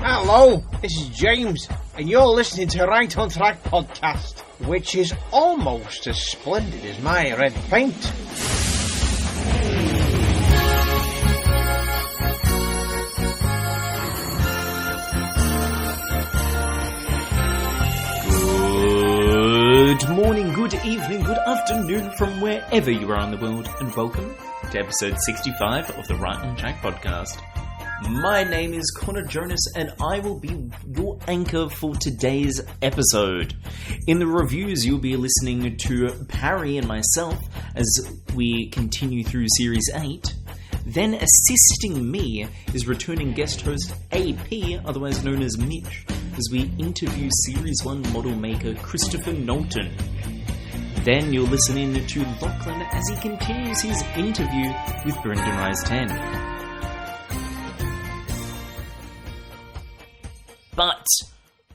Hello, this is James, and you're listening to Right on Track podcast, which is almost as splendid as my red paint. Good morning, good evening, good afternoon from wherever you are in the world, and welcome to episode 65 of the Right on Track podcast. My name is Connor Jonas, and I will be your anchor for today's episode. In the reviews, you'll be listening to Parry and myself as we continue through Series 8. Then assisting me is returning guest host AP, otherwise known as Mitch, as we interview Series 1 model maker Christopher Noulton. Then you'll listen in to Lachlan as he continues his interview with Brendan Rise 10. But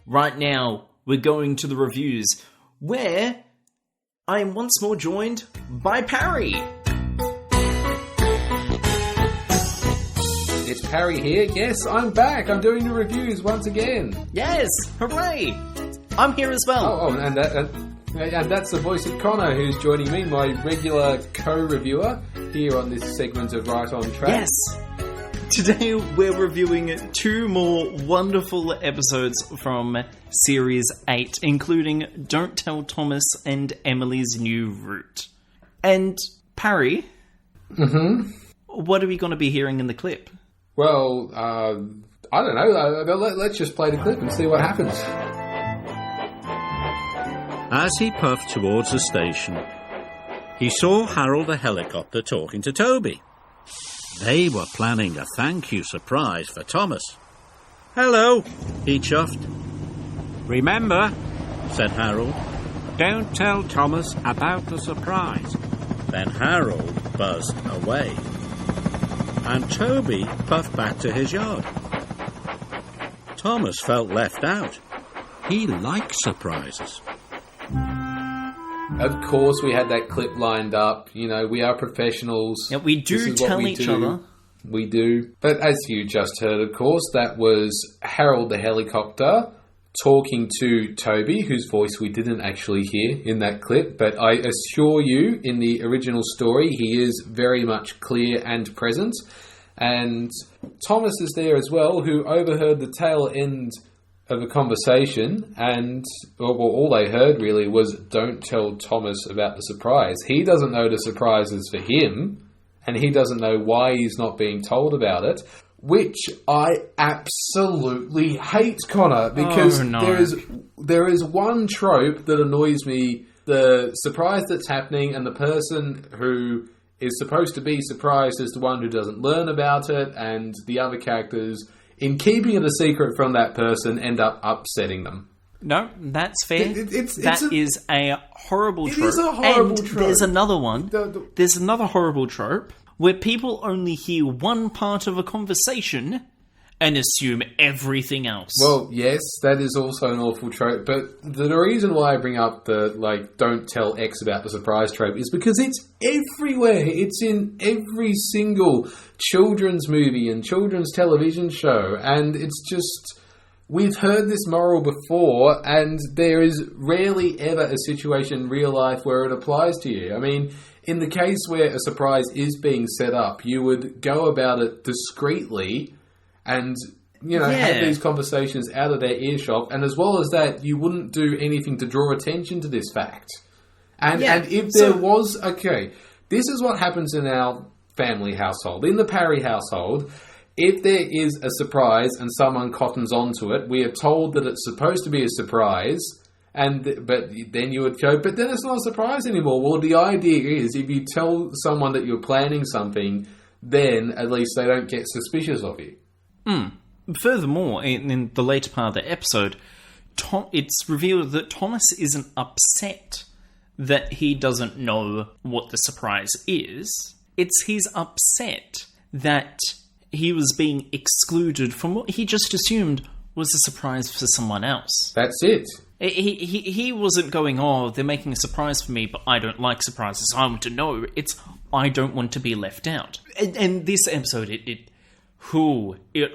right now, we're going to the reviews, where I am once more joined by Parry. It's Parry here. Yes, I'm back. I'm doing the reviews once again. Yes, hooray! I'm here as well. And that's the voice of Connor, who's joining me, my regular co-reviewer here on this segment of Right on Track. Yes. Today we're reviewing two more wonderful episodes from Series 8, including Don't Tell Thomas and Emily's New Route. And, Parry, what are we going to be hearing in the clip? Well, I don't know. Let's just play the clip and see what happens. As he puffed towards the station, he saw Harold the helicopter talking to Toby. They were planning a thank you surprise for Thomas. "Hello," he chuffed. "Remember," said Harold, "don't tell Thomas about the surprise." Then Harold buzzed away, and Toby puffed back to his yard. Thomas felt left out. He likes surprises. Of course, we had that clip lined up. You know, we are professionals. Yeah, we do tell each other. We do. But as you just heard, of course, that was Harold the helicopter talking to Toby, whose voice we didn't actually hear in that clip. But I assure you, in the original story, he is very much clear and present. And Thomas is there as well, who overheard the tail end of a conversation, and all they heard really was, "Don't tell Thomas about the surprise." He doesn't know the surprise is for him, and he doesn't know why he's not being told about it, which I absolutely hate, Connor, because there is one trope that annoys me: the surprise that's happening, and the person who is supposed to be surprised is the one who doesn't learn about it, and the other characters, in keeping it a secret from that person, end up upsetting them. No, that's fair. That is a horrible trope. It is a horrible trope. There's another one. There's another horrible trope where people only hear one part of a conversation and assume everything else. Well, yes, that is also an awful trope, but the reason why I bring up the, don't tell X about the surprise trope is because it's everywhere. It's in every single children's movie and children's television show, and it's just, we've heard this moral before, and there is rarely ever a situation in real life where it applies to you. I mean, in the case where a surprise is being set up, you would go about it discreetly and, have these conversations out of their earshot. And as well as that, you wouldn't do anything to draw attention to this fact. And if there was... Okay, this is what happens in our family household. In the Parry household, if there is a surprise and someone cottons onto it, we are told that it's supposed to be a surprise, but then you would go, but then it's not a surprise anymore. Well, the idea is if you tell someone that you're planning something, then at least they don't get suspicious of you. Furthermore, in the later part of the episode, it's revealed that Thomas isn't upset that he doesn't know what the surprise is. He's upset that he was being excluded from what he just assumed was a surprise for someone else. That's it. He wasn't going, "Oh, they're making a surprise for me, but I don't like surprises. I want to know." It's, "I don't want to be left out." And this episode, it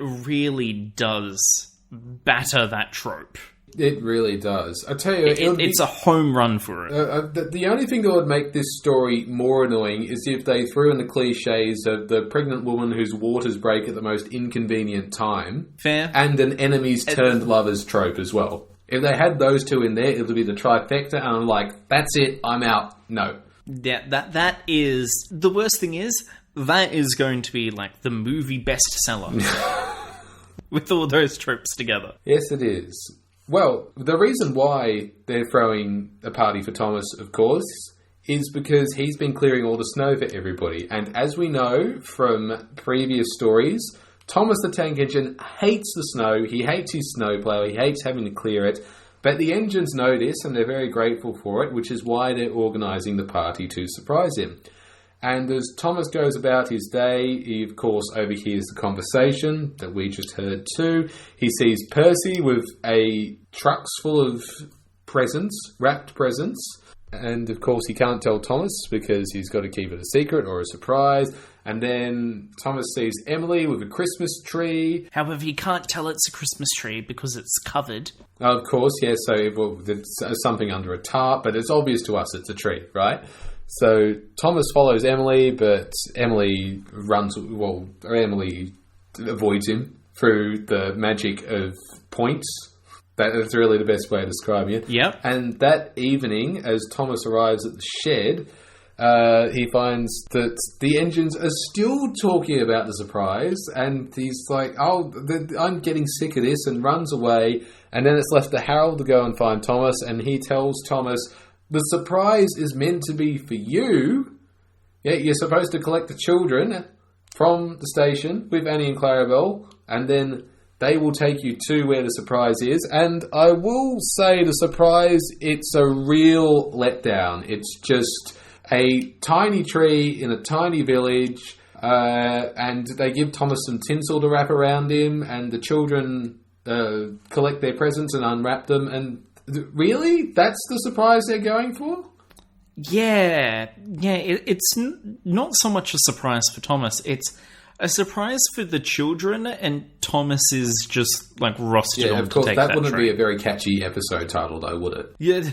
really does batter that trope. It really does. I tell you, It's a home run for it. The only thing that would make this story more annoying is if they threw in the cliches of the pregnant woman whose waters break at the most inconvenient time. Fair. And an enemies turned lovers trope as well. If they had those two in there, it would be the trifecta, and I'm like, that's it, I'm out. No. Yeah, that is... The worst thing is, that is going to be like the movie bestseller. With all those tropes together. Yes, it is. Well, the reason why they're throwing a party for Thomas, of course, is because he's been clearing all the snow for everybody. And as we know from previous stories, Thomas the Tank Engine hates the snow. He hates his snowplow. He hates having to clear it. But the engines know this, and they're very grateful for it, which is why they're organising the party to surprise him. And as Thomas goes about his day, he, of course, overhears the conversation that we just heard too. He sees Percy with a trucks full of presents, wrapped presents. And, of course, he can't tell Thomas because he's got to keep it a secret or a surprise. And then Thomas sees Emily with a Christmas tree. However, he can't tell it's a Christmas tree because it's covered. Of course, yes. So it's something under a tarp, but it's obvious to us it's a tree, right? So Thomas follows Emily, but Emily Emily avoids him through the magic of points. That's really the best way of describing it. Yep. And that evening, as Thomas arrives at the shed, he finds that the engines are still talking about the surprise, and he's like, I'm getting sick of this, and runs away. And then it's left to Harold to go and find Thomas, and he tells Thomas, the surprise is meant to be for you. Yeah, you're supposed to collect the children from the station with Annie and Clarabelle, and then they will take you to where the surprise is. And I will say the surprise, it's a real letdown. It's just a tiny tree in a tiny village, and they give Thomas some tinsel to wrap around him, and the children collect their presents and unwrap them, and really? That's the surprise they're going for? Yeah. It's not so much a surprise for Thomas. It's a surprise for the children, and Thomas is just like rostered on to take that. That wouldn't be a very catchy episode title, though, would it? Yeah.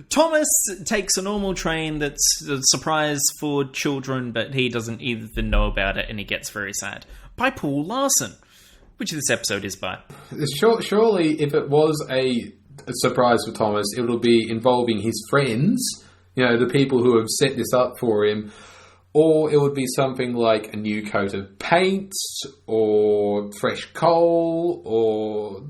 Thomas takes a normal train that's a surprise for children, but he doesn't even know about it, and he gets very sad. By Paul Larson. Which this episode is by. Surely, if it was a surprise for Thomas, it will be involving his friends, the people who have set this up for him, or it would be something like a new coat of paint, or fresh coal, or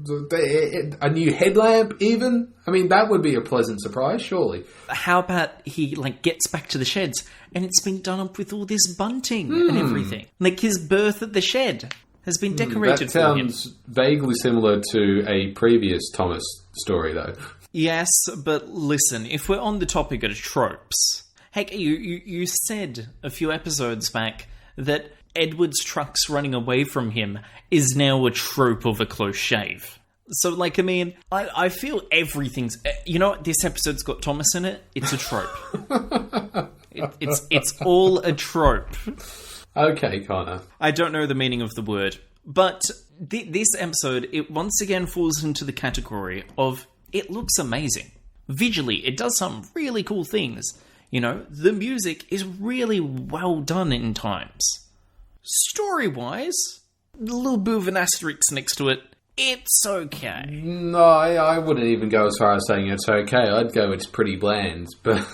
a new headlamp, even. I mean, that would be a pleasant surprise, surely. How about he gets back to the sheds, and it's been done up with all this bunting and everything, like his berth at the shed has been decorated for him. That sounds vaguely similar to a previous Thomas story, though. Yes, but listen, if we're on the topic of tropes, heck, you said a few episodes back that Edward's trucks running away from him is now a trope of a close shave. So, I feel everything's... this episode's got Thomas in it. It's a trope. It's all a trope. Okay, Connor. I don't know the meaning of the word, but this episode, it once again falls into the category of it looks amazing. Visually, it does some really cool things. The music is really well done in times. Story-wise, a little bit of an asterisk next to it. It's okay. No, I wouldn't even go as far as saying it's okay. I'd go it's pretty bland, but...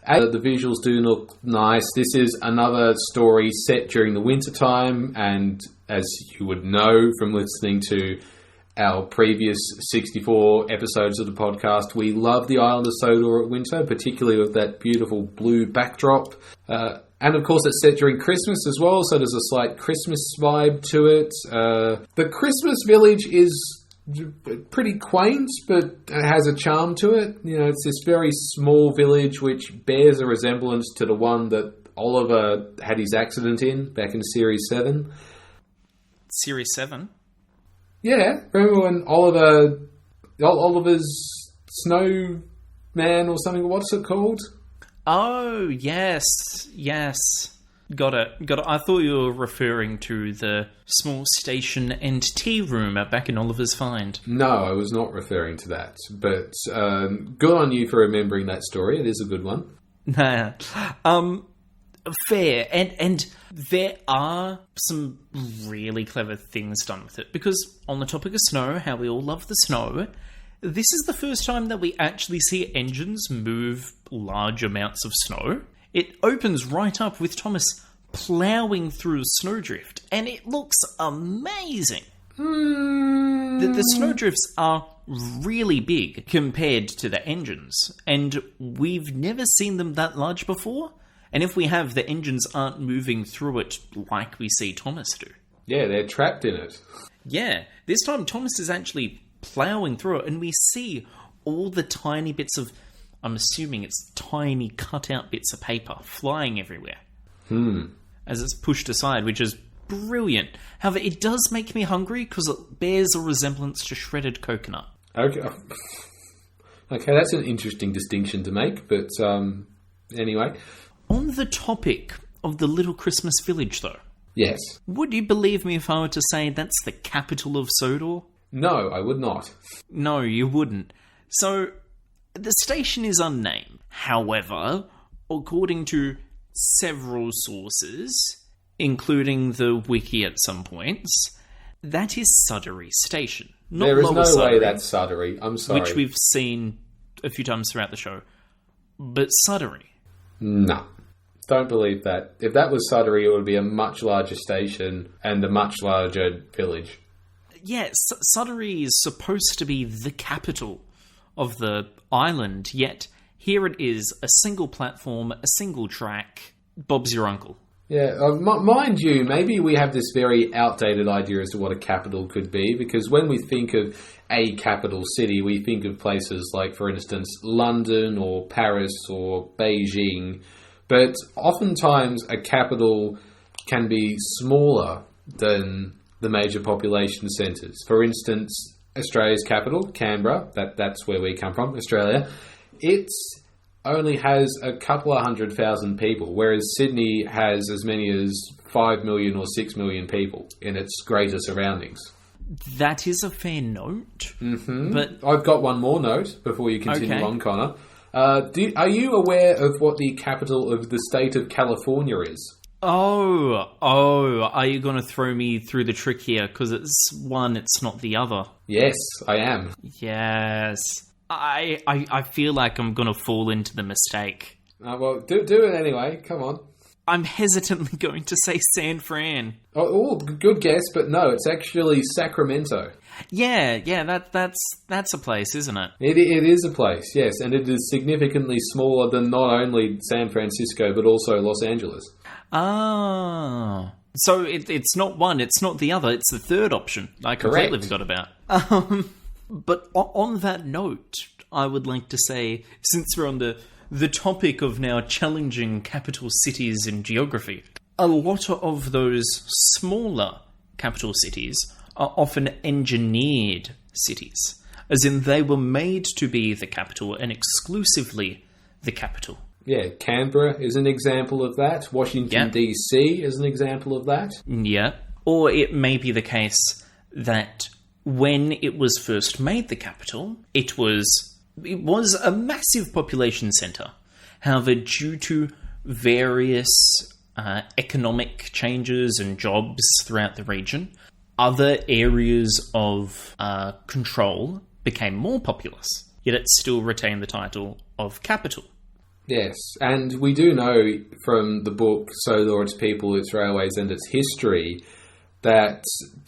The visuals do look nice. This is another story set during the winter time, and as you would know from listening to our previous 64 episodes of the podcast, we love the island of Sodor at winter, particularly with that beautiful blue backdrop. And of course, it's set during Christmas as well, so there's a slight Christmas vibe to it. The Christmas village is pretty quaint, but it has a charm to it. It's this very small village which bears a resemblance to the one that Oliver had his accident in back in Series 7. Series 7? Yeah, remember when Oliver's snowman or something, what's it called? Oh, yes. Got it. I thought you were referring to the small station and tea room back in Oliver's Find. No, I was not referring to that. But good on you for remembering that story. It is a good one. Fair. And there are some really clever things done with it. Because on the topic of snow, how we all love the snow, this is the first time that we actually see engines move large amounts of snow. It opens right up with Thomas ploughing through snowdrift, and it looks amazing. The snowdrifts are really big compared to the engines, and we've never seen them that large before. And if we have, the engines aren't moving through it like we see Thomas do. Yeah, they're trapped in it. Yeah, this time Thomas is actually ploughing through it, and we see all the tiny bits of, I'm assuming it's tiny cut-out bits of paper flying everywhere. As it's pushed aside, which is brilliant. However, it does make me hungry because it bears a resemblance to shredded coconut. Okay, that's an interesting distinction to make, but anyway. On the topic of the little Christmas village, though. Yes. Would you believe me if I were to say that's the capital of Sodor? No, I would not. No, you wouldn't. So, the station is unnamed. However, according to several sources, including the wiki at some points, that is Sudbury Station. Not there is Lower no Sudbury, way that's Sudbury. I'm sorry. which we've seen a few times throughout the show. But Sudbury. No. Don't believe that. If that was Sudbury, it would be a much larger station and a much larger village. Yeah, Sudbury is supposed to be the capital of the island, yet here it is, a single platform, a single track. Bob's your uncle. Yeah, mind you, maybe we have this very outdated idea as to what a capital could be, because when we think of a capital city, we think of places like, for instance, London or Paris or Beijing, but oftentimes a capital can be smaller than the major population centres. For instance, Australia's capital, Canberra, that's where we come from, Australia, it only has a couple of 100,000 people, whereas Sydney has as many as 5 million or 6 million people in its greater surroundings. That is a fair note. Mm-hmm. But I've got one more note before you continue Okay. on, Connor. Are you aware of what the capital of the state of California is? Oh, are you going to throw me through the trick here? Because it's one, it's not the other. Yes, I am. Yes. I feel like I'm going to fall into the mistake. Well, do it anyway. Come on. I'm hesitantly going to say San Fran. Oh, good guess, but no, it's actually Sacramento. Yeah, that's a place, isn't it? It is a place, yes, and it is significantly smaller than not only San Francisco, but also Los Angeles. Ah. So it's not one, it's not the other, it's the third option I completely Correct. forgot about. But on that note, I would like to say, since we're on the topic of now challenging capital cities in geography, a lot of those smaller capital cities are often engineered cities, as in they were made to be the capital and exclusively the capital. Yeah, Canberra is an example of that. Washington, D.C. is an example of that. Yeah. Or it may be the case that when it was first made the capital, it was a massive population centre. However, due to various economic changes and jobs throughout the region, other areas of control became more populous, yet it still retained the title of capital. Yes, and we do know from the book Sodor, Its People, Its Railways and Its History that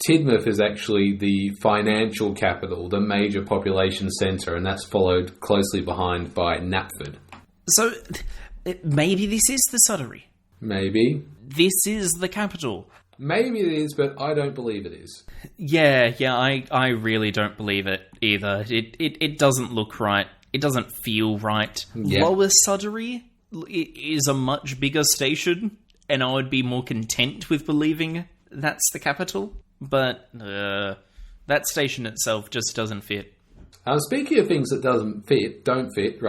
Tidmouth is actually the financial capital, the major population centre, and that's followed closely behind by Knapford. So maybe this is the Sudbury. Maybe. This is the capital. Maybe it is, but I don't believe it is. Yeah, I really don't believe it either. It doesn't look right. It doesn't feel right. Yeah. Lower Sudbury is a much bigger station, and I would be more content with believing that's the capital. But that station itself just doesn't fit. Speaking of things that don't fit,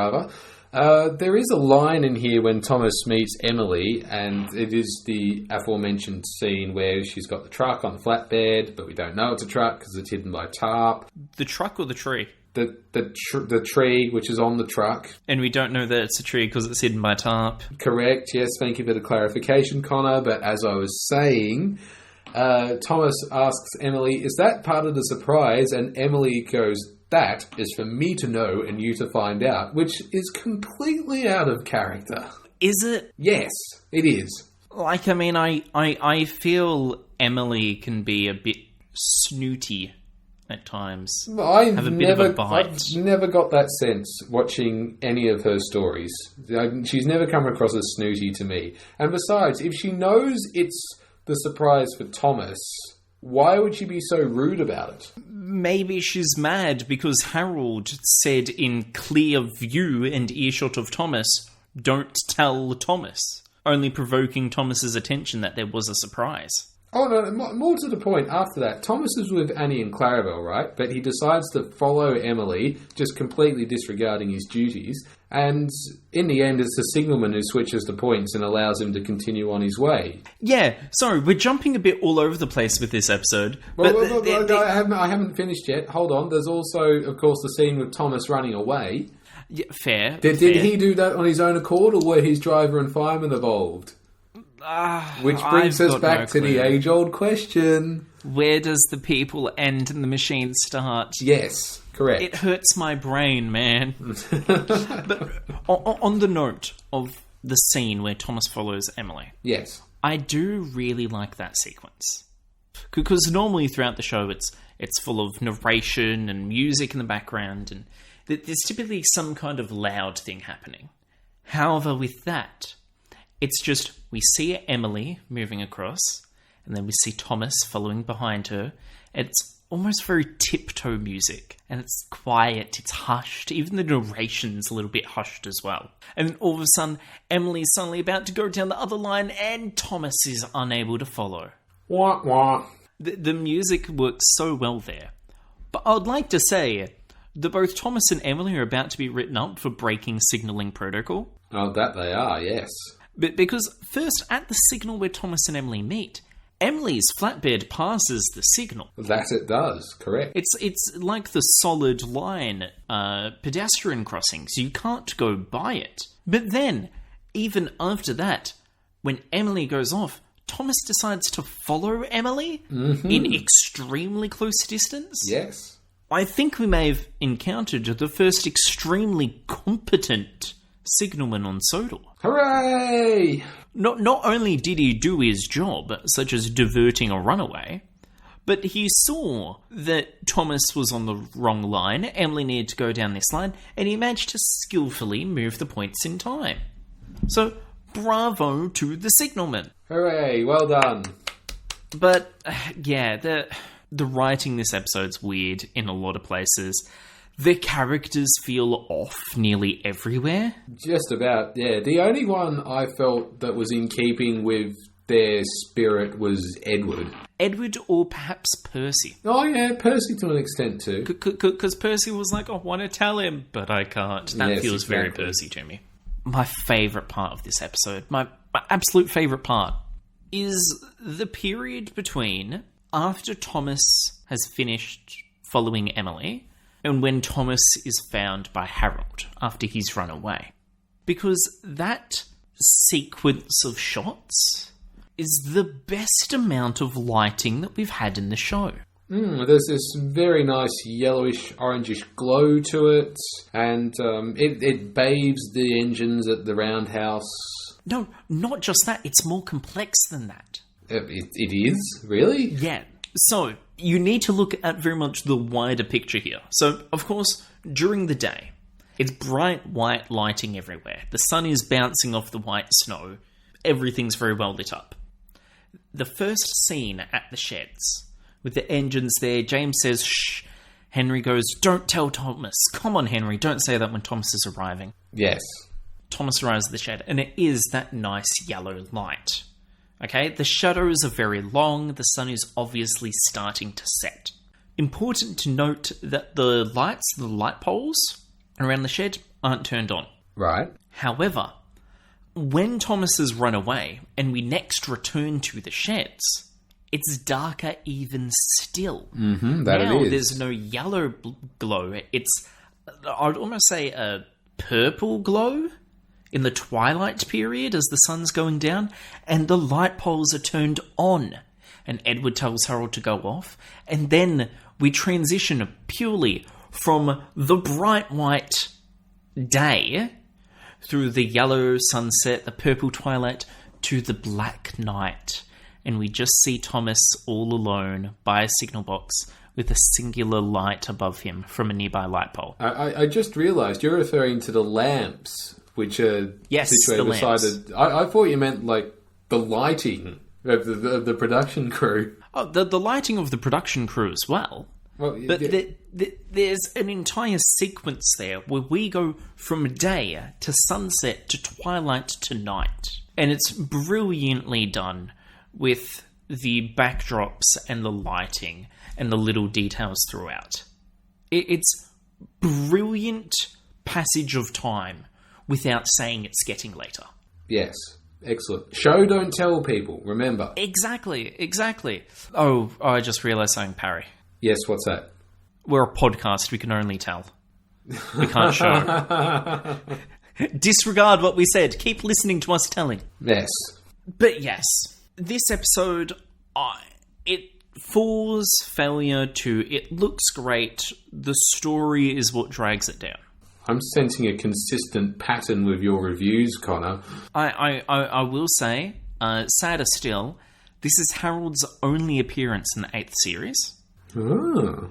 There is a line in here when Thomas meets Emily, and it is the aforementioned scene where she's got the truck on the flatbed, but we don't know it's a truck because it's hidden by tarp. The truck or the tree? The tree, which is on the truck. And we don't know that it's a tree because it's hidden by tarp. Correct. Yes, thank you for the clarification, Connor. But as I was saying, Thomas asks Emily, is that part of the surprise? And Emily goes, that is for me to know and you to find out, which is completely out of character. Is it? Yes, it is. Like, I mean, I feel Emily can be a bit snooty at times. Have a bit of a bite. I've never got that sense watching any of her stories. She's never come across as snooty to me. And besides, if she knows it's the surprise for Thomas, why would she be so rude about it? Maybe she's mad because Harold said in clear view and earshot of Thomas, don't tell Thomas, only provoking Thomas's attention that there was a surprise. Oh, no, more to the point, after that, Thomas is with Annie and Clarabelle, right? But he decides to follow Emily, just completely disregarding his duties. And in the end, it's the signalman who switches the points and allows him to continue on his way. Yeah, sorry, we're jumping a bit all over the place with this episode. I haven't finished yet. Hold on. There's also, of course, the scene with Thomas running away. Yeah, fair. Did he do that on his own accord, or were his driver and fireman involved? Which brings us back to the age-old question. Where does the people end and the machine start? Yes, correct. It hurts my brain, man. But on the note of the scene where Thomas follows Emily. Yes. I do really like that sequence. Because normally throughout the show it's full of narration and music in the background, and there's typically some kind of loud thing happening. However, with that, it's just, we see Emily moving across, and then we see Thomas following behind her. It's almost very tiptoe music, and it's quiet, it's hushed. Even the narration's a little bit hushed as well. And then all of a sudden, Emily's suddenly about to go down the other line, and Thomas is unable to follow. Wah, wah. The music works so well there. But I would like to say that both Thomas and Emily are about to be written up for breaking signalling protocol. Oh, that they are, yes. But because first, at the signal where Thomas and Emily meet, Emily's flatbed passes the signal. That it does, correct. It's like the solid line pedestrian crossings. You can't go by it. But then, even after that, when Emily goes off, Thomas decides to follow Emily in extremely close distance. Yes. I think we may have encountered the first extremely competent signalman on Sodor. Hooray! Not only did he do his job, such as diverting a runaway, but he saw that Thomas was on the wrong line, Emily needed to go down this line, and he managed to skillfully move the points in time. So, bravo to the signalman. Hooray, well done. But, yeah, the writing this episode's weird in a lot of places. The characters feel off nearly everywhere. Just about, yeah. The only one I felt that was in keeping with their spirit was Edward. Edward or perhaps Percy. Oh yeah, Percy to an extent too. Because Percy was like, I want to tell him, but I can't. That yes, feels exactly. very Percy to me. My favourite part of this episode, my absolute favourite part, is the period between after Thomas has finished following Emily and when Thomas is found by Harold after he's run away. Because that sequence of shots is the best amount of lighting that we've had in the show. There's this very nice yellowish, orangish glow to it, and it bathes the engines at the roundhouse. No, not just that, it's more complex than that. It is? Really? Yeah. So, you need to look at very much the wider picture here. So, of course, during the day, it's bright white lighting everywhere. The sun is bouncing off the white snow. Everything's very well lit up. The first scene at the sheds, with the engines there, James says, shh. Henry goes, don't tell Thomas. Come on, Henry, don't say that when Thomas is arriving. Yes. Thomas arrives at the shed, and it is that nice yellow light. Okay, the shadows are very long, the sun is obviously starting to set. Important to note that the lights, the light poles around the shed aren't turned on. Right. However, when Thomas has run away and we next return to the sheds, it's darker even still. That now it is. there's no yellow glow. It's, I'd almost say, a purple glow in the twilight period as the sun's going down, and the light poles are turned on. And Edward tells Harold to go off, and then we transition purely from the bright white day through the yellow sunset, the purple twilight, to the black night. And we just see Thomas all alone by a signal box with a singular light above him from a nearby light pole. I just realised you're referring to the lamps, which are situated the beside lamps. it. I thought you meant like the lighting of the production crew. Oh, the lighting of the production crew as well. Well, But yeah. there's an entire sequence there where we go from day to sunset to twilight to night. And it's brilliantly done with the backdrops and the lighting and the little details throughout. It's brilliant passage of time without saying it's getting later. Yes. Excellent. Show, don't tell people, remember. Exactly. Oh, I just realised something, Parry. Yes, what's that? We're a podcast, we can only tell. We can't show. Disregard what we said. Keep listening to us telling. Yes. But yes, this episode, it falls failure to, it looks great, the story is what drags it down. I'm sensing a consistent pattern with your reviews, Connor. I will say, sadder still, this is Harold's only appearance in the 8th series. Oh.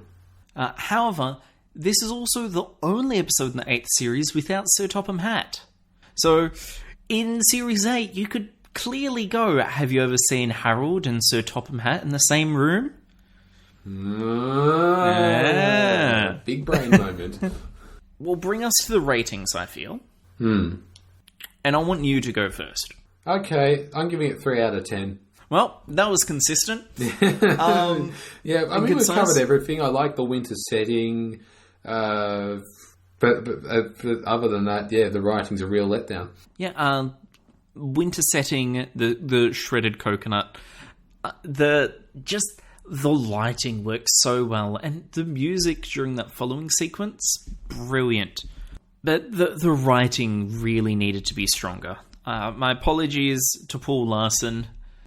However, this is also the only episode in the 8th series without Sir Topham Hatt. So, in Series 8, you could clearly go, have you ever seen Harold and Sir Topham Hatt in the same room? Big brain moment. Will bring us to the ratings, I feel. And I want you to go first. Okay, I'm giving it 3 out of 10. Well, that was consistent. Yeah, I mean, we've concise. covered everything. I like the winter setting. But other than that, yeah, the writing's a real letdown. Yeah, winter setting, the shredded coconut, the lighting works so well, and the music during that following sequence, brilliant. But the writing really needed to be stronger. My apologies to Paul Larson,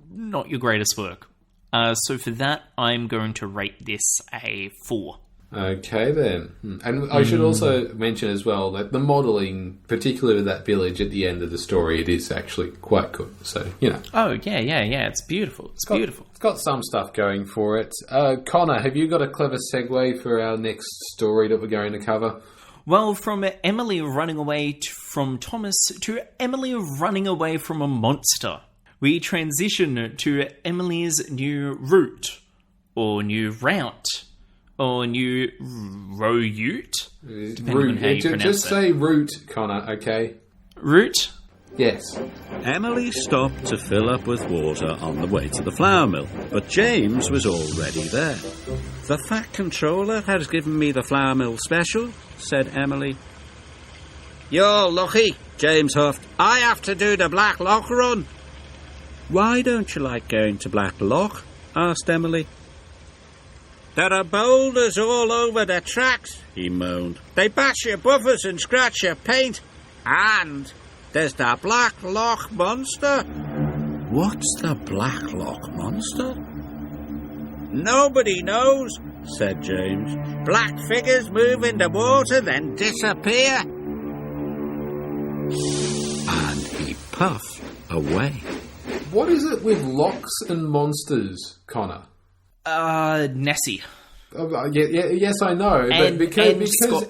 not your greatest work. So for that, I'm going to rate this a 4. Okay, then. And I should also mention as well that the modelling, particularly with that village at the end of the story, it is actually quite good. So, you know. Oh, yeah, it's beautiful. It's beautiful. It's got some stuff going for it. Connor, have you got a clever segue for our next story that we're going to cover? Well, from Emily running away from Thomas to Emily running away from a monster, we transition to Emily's new route, or new route, or new route, depending on how you pronounce Just it. say route, Connor, okay? Route? Yes. Emily stopped to fill up with water on the way to the flour mill, but James was already there. "The Fat Controller has given me the flour mill special," said Emily. "You're lucky," James huffed. "I have to do the Black Lock run." "Why don't you like going to Black Lock?" asked Emily. "There are boulders all over the tracks," he moaned. "They bash your buffers and scratch your paint. And there's the Black Lock Monster." "What's the Black Lock Monster?" "Nobody knows," said James. "Black figures move in the water, then disappear." And he puffed away. What is it with locks and monsters, Connor? Nessie. Yes, I know, but And because Scots.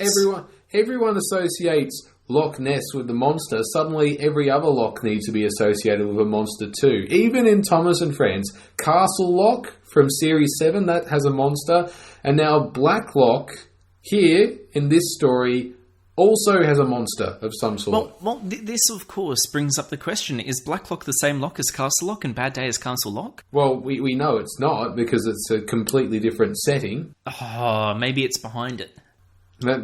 everyone associates Loch Ness with the monster, suddenly every other lock needs to be associated with a monster too. Even in Thomas and Friends, Castle Lock from Series 7, that has a monster, and now Black Lock, here, in this story, also has a monster of some sort. Well, this of course brings up the question, is Black Lock the same lock as Castle Lock and Bad Day as Castle Lock? Well, we know it's not, because it's a completely different setting. Oh, maybe it's behind it. That,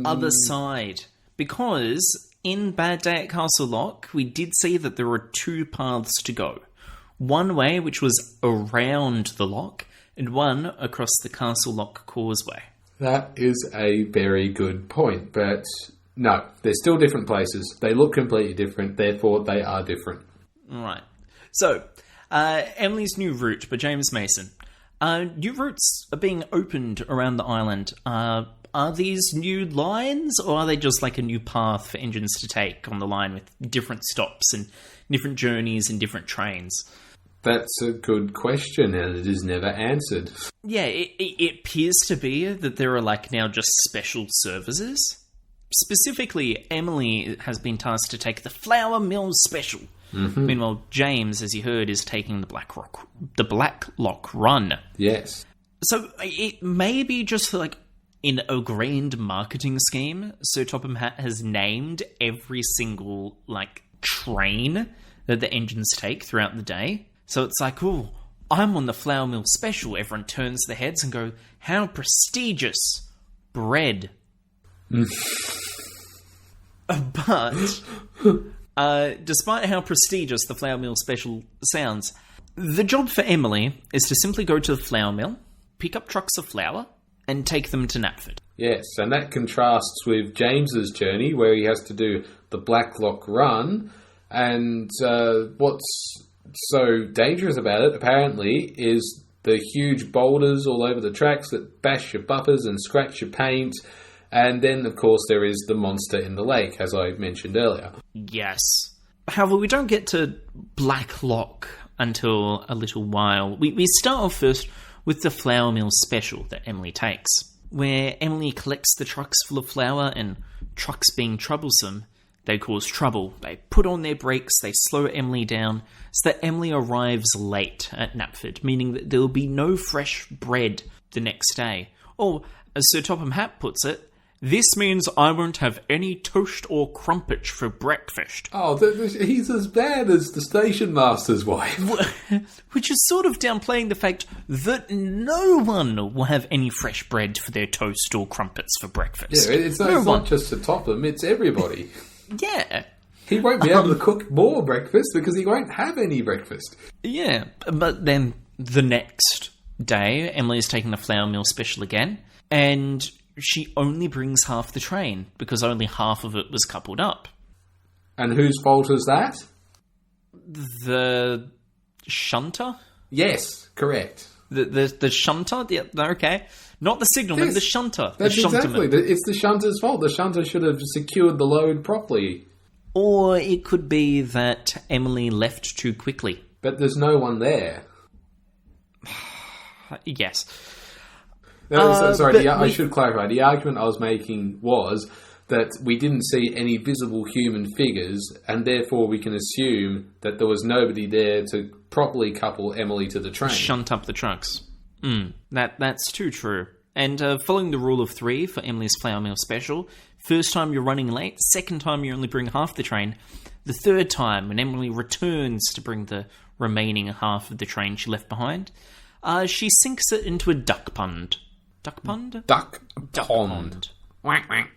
Other side. Because in Bad Day at Castle Lock, we did see that there were 2 paths to go. One way, which was around the lock, and one across the Castle Lock causeway. That is a very good point, but no, they're still different places. They look completely different, therefore they are different. Right. So, Emily's New Route by James Mason. New routes are being opened around the island. Are these new lines, or are they just like a new path for engines to take on the line with different stops and different journeys and different trains? That's a good question, and it is never answered. Yeah, it appears to be that there are like now just special services. Specifically, Emily has been tasked to take the Flour Mill Special. Mm-hmm. Meanwhile, James, as you heard, is taking the Blacklock Run. Yes. So it may be just like in a grand marketing scheme, Sir Topham Hatt has named every single like train that the engines take throughout the day. So it's like, oh, I'm on the Flour Mill Special. Everyone turns their heads and go, how prestigious. Bread. But despite how prestigious the Flour Mill Special sounds, the job for Emily is to simply go to the flour mill, pick up trucks of flour, and take them to Knapford. Yes, and that contrasts with James's journey, where he has to do the Blacklock Run, and what's so dangerous about it, apparently, is the huge boulders all over the tracks that bash your bumpers and scratch your paint. And then, of course, there is the monster in the lake, as I mentioned earlier. Yes. However, we don't get to Blacklock until a little while. We start off first with the Flour Mill Special that Emily takes, where Emily collects the trucks full of flour, and trucks being troublesome, they cause trouble. They put on their brakes, they slow Emily down, so that Emily arrives late at Knapford, meaning that there will be no fresh bread the next day. Or, as Sir Topham Hatt puts it, this means I won't have any toast or crumpets for breakfast. Oh, he's as bad as the station master's wife. Which is sort of downplaying the fact that no one will have any fresh bread for their toast or crumpets for breakfast. Yeah, it's not just to Topham, it's everybody. Yeah. He won't be able to cook more breakfast because he won't have any breakfast. Yeah, but then the next day, Emily's taking the Flour Mill Special again, and she only brings half the train because only half of it was coupled up. And whose fault is that? The shunter? Yes, correct. The shunter? Yeah, okay. Not the signalman, Yes, the shunter. That's the exactly. It's the shunter's fault. The shunter should have secured the load properly. Or it could be that Emily left too quickly. But there's no one there. Yes. I should clarify. The argument I was making was that we didn't see any visible human figures, and therefore we can assume that there was nobody there to properly couple Emily to the train. Shunt up the trucks. That's too true. And following the rule of 3 for Emily's Flour Mill Special, first time you're running late, second time you only bring half the train, the third time when Emily returns to bring the remaining half of the train she left behind, she sinks it into a duck pond. Duck pond? Duck pond. Whack, whack.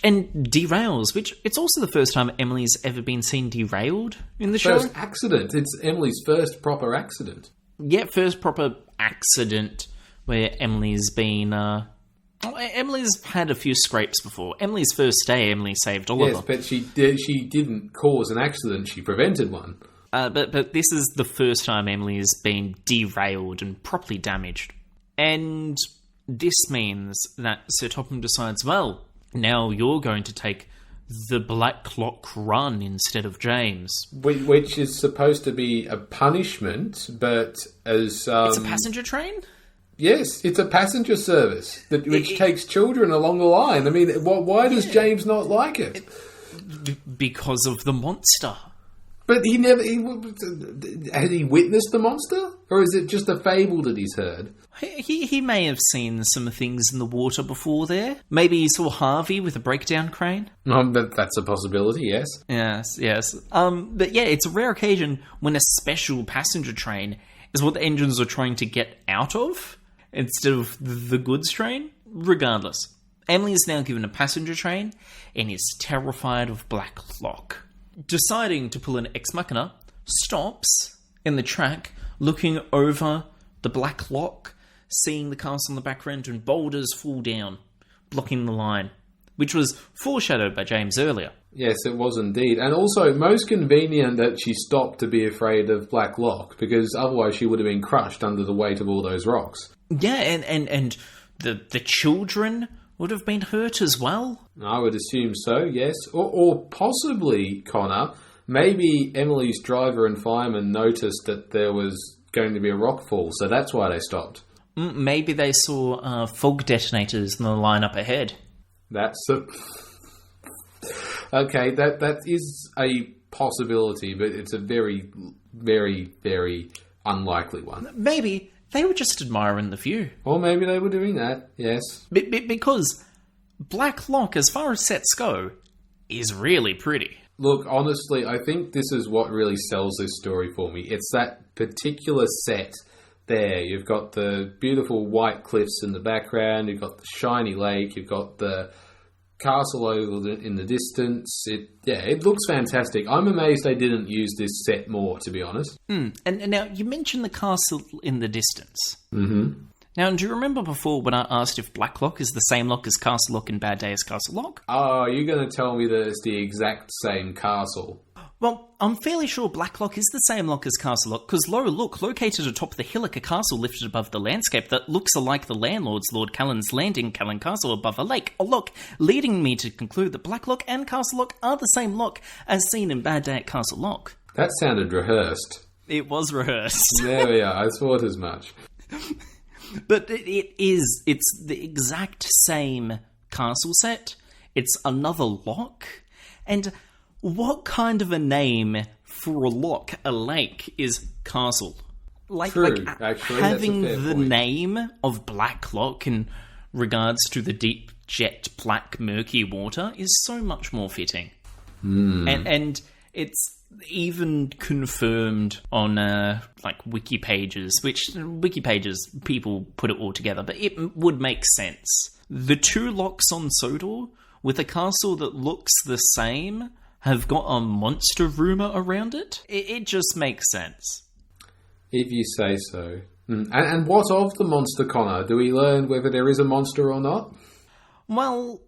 And derails, which it's also the first time Emily's ever been seen derailed in the show. First accident. It's Emily's first proper accident. Yeah, first proper accident where Emily's been... Emily's had a few scrapes before. Emily's first day, Emily saved Oliver. Yes, but she didn't cause an accident. She prevented one. But this is the first time Emily's been derailed and properly damaged. And this means that Sir Topham decides, well, now you're going to take the Blacklock Run instead of James. Which is supposed to be a punishment, but as... it's a passenger train? Yes, it's a passenger service which takes children along the line. I mean, why does James not like it? Because of the monster. But has he witnessed the monster? Or is it just a fable that he's heard? He may have seen some things in the water before there. Maybe he saw Harvey with a breakdown crane. That's a possibility, yes. Yes. But yeah, it's a rare occasion when a special passenger train is what the engines are trying to get out of instead of the goods train. Regardless, Emily is now given a passenger train and is terrified of Black Lock. Deciding to pull an ex machina, stops in the track, looking over the Black Lock, seeing the castle in the background and boulders fall down, blocking the line, which was foreshadowed by James earlier. Yes, it was indeed. And also, most convenient that she stopped to be afraid of Black Lock, because otherwise she would have been crushed under the weight of all those rocks. Yeah, and the children would have been hurt as well. I would assume so, yes. Or possibly, Connor, maybe Emily's driver and fireman noticed that there was going to be a rock fall, so that's why they stopped. Maybe they saw fog detonators in the line up ahead. That's a... Okay, that is a possibility, but it's a very, very, very unlikely one. Maybe they were just admiring the view. Or maybe they were doing that, yes. Because Black Lock, as far as sets go, is really pretty. Look, honestly, I think this is what really sells this story for me. It's that particular set there. You've got the beautiful white cliffs in the background, you've got the shiny lake, you've got the castle over in the distance. It looks fantastic. I'm amazed they didn't use this set more, to be honest. And now, you mentioned the castle in the distance. Mm-hmm. Now, do you remember before when I asked if Black Lock is the same lock as Castle Lock and Bad Day as Castle Lock? Oh, you're going to tell me that it's the exact same castle. Well, I'm fairly sure Black Lock is the same lock as Castle Lock, because located atop the hillock, a castle lifted above the landscape that looks alike the landlord's Lord Callan's landing, Callan Castle, above a lake. A lock, leading me to conclude that Black Lock and Castle Lock are the same lock as seen in Bad Day at Castle Lock. That sounded rehearsed. It was rehearsed. There we are, I thought as much. But it's the exact same castle set. It's another lock. And what kind of a name for a lock, a lake, is castle? True, actually, having that's a fair the point. name of Black Lock in regards to the deep jet black murky water is so much more fitting. And it's even confirmed on wiki pages, which wiki pages people put it all together, but it would make sense. The two locks on Sodor with a castle that looks the same have got a monster rumour around it. It just makes sense. If you say so. And what of the monster, Connor? Do we learn whether there is a monster or not? Well,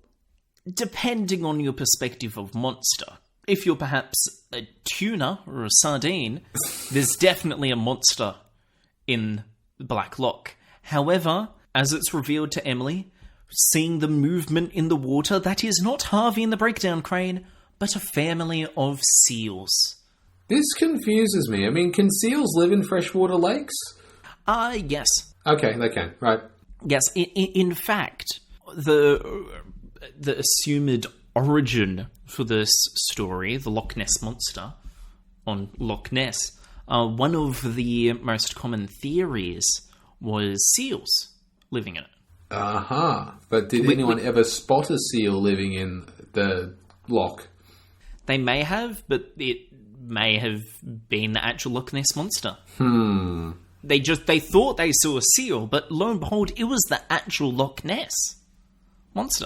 depending on your perspective of monster. If you're perhaps a tuna or a sardine, there's definitely a monster in Black Lock. However, as it's revealed to Emily, seeing the movement in the water, that is not Harvey and the breakdown crane, but a family of seals. This confuses me. I mean, can seals live in freshwater lakes? Yes. Okay, they can. Right. Yes, in fact, the assumed origin for this story, the Loch Ness Monster on Loch Ness, one of the most common theories was seals living in it. But did anyone ever spot a seal living in the loch? They may have, but it may have been the actual Loch Ness Monster. They thought they saw a seal, but lo and behold, it was the actual Loch Ness Monster.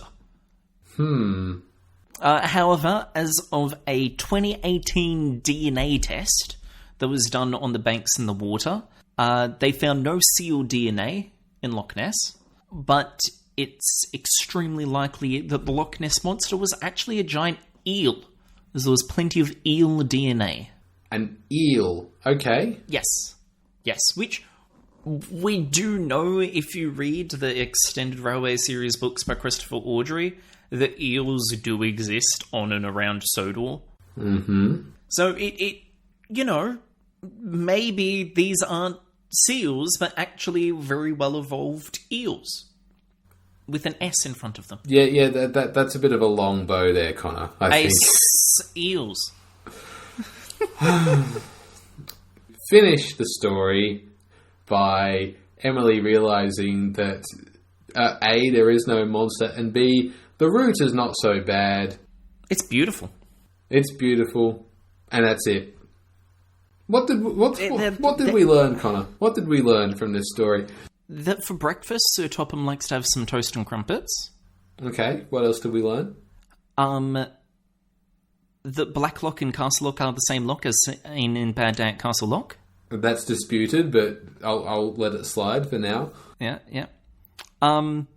However, as of a 2018 DNA test that was done on the banks in the water, they found no seal DNA in Loch Ness, but it's extremely likely that the Loch Ness Monster was actually a giant eel, as there was plenty of eel DNA. An eel, okay. Yes, which we do know if you read the Extended Railway series books by Christopher Audrey, that eels do exist on and around Sodor. So it maybe these aren't seals, but actually very well-evolved eels. With an S in front of them. Yeah, that's a bit of a long bow there, Connor, I think. Eels. Finish the story by Emily realising that A, there is no monster, and B, the route is not so bad. It's beautiful. It's beautiful, and that's it. What did we learn, Connor? What did we learn from this story? That for breakfast, Sir Topham likes to have some toast and crumpets. Okay, what else did we learn? That Black Lock and Castle Lock are the same lock as in Bad Day at Castle Lock. That's disputed, but I'll let it slide for now. Yeah. And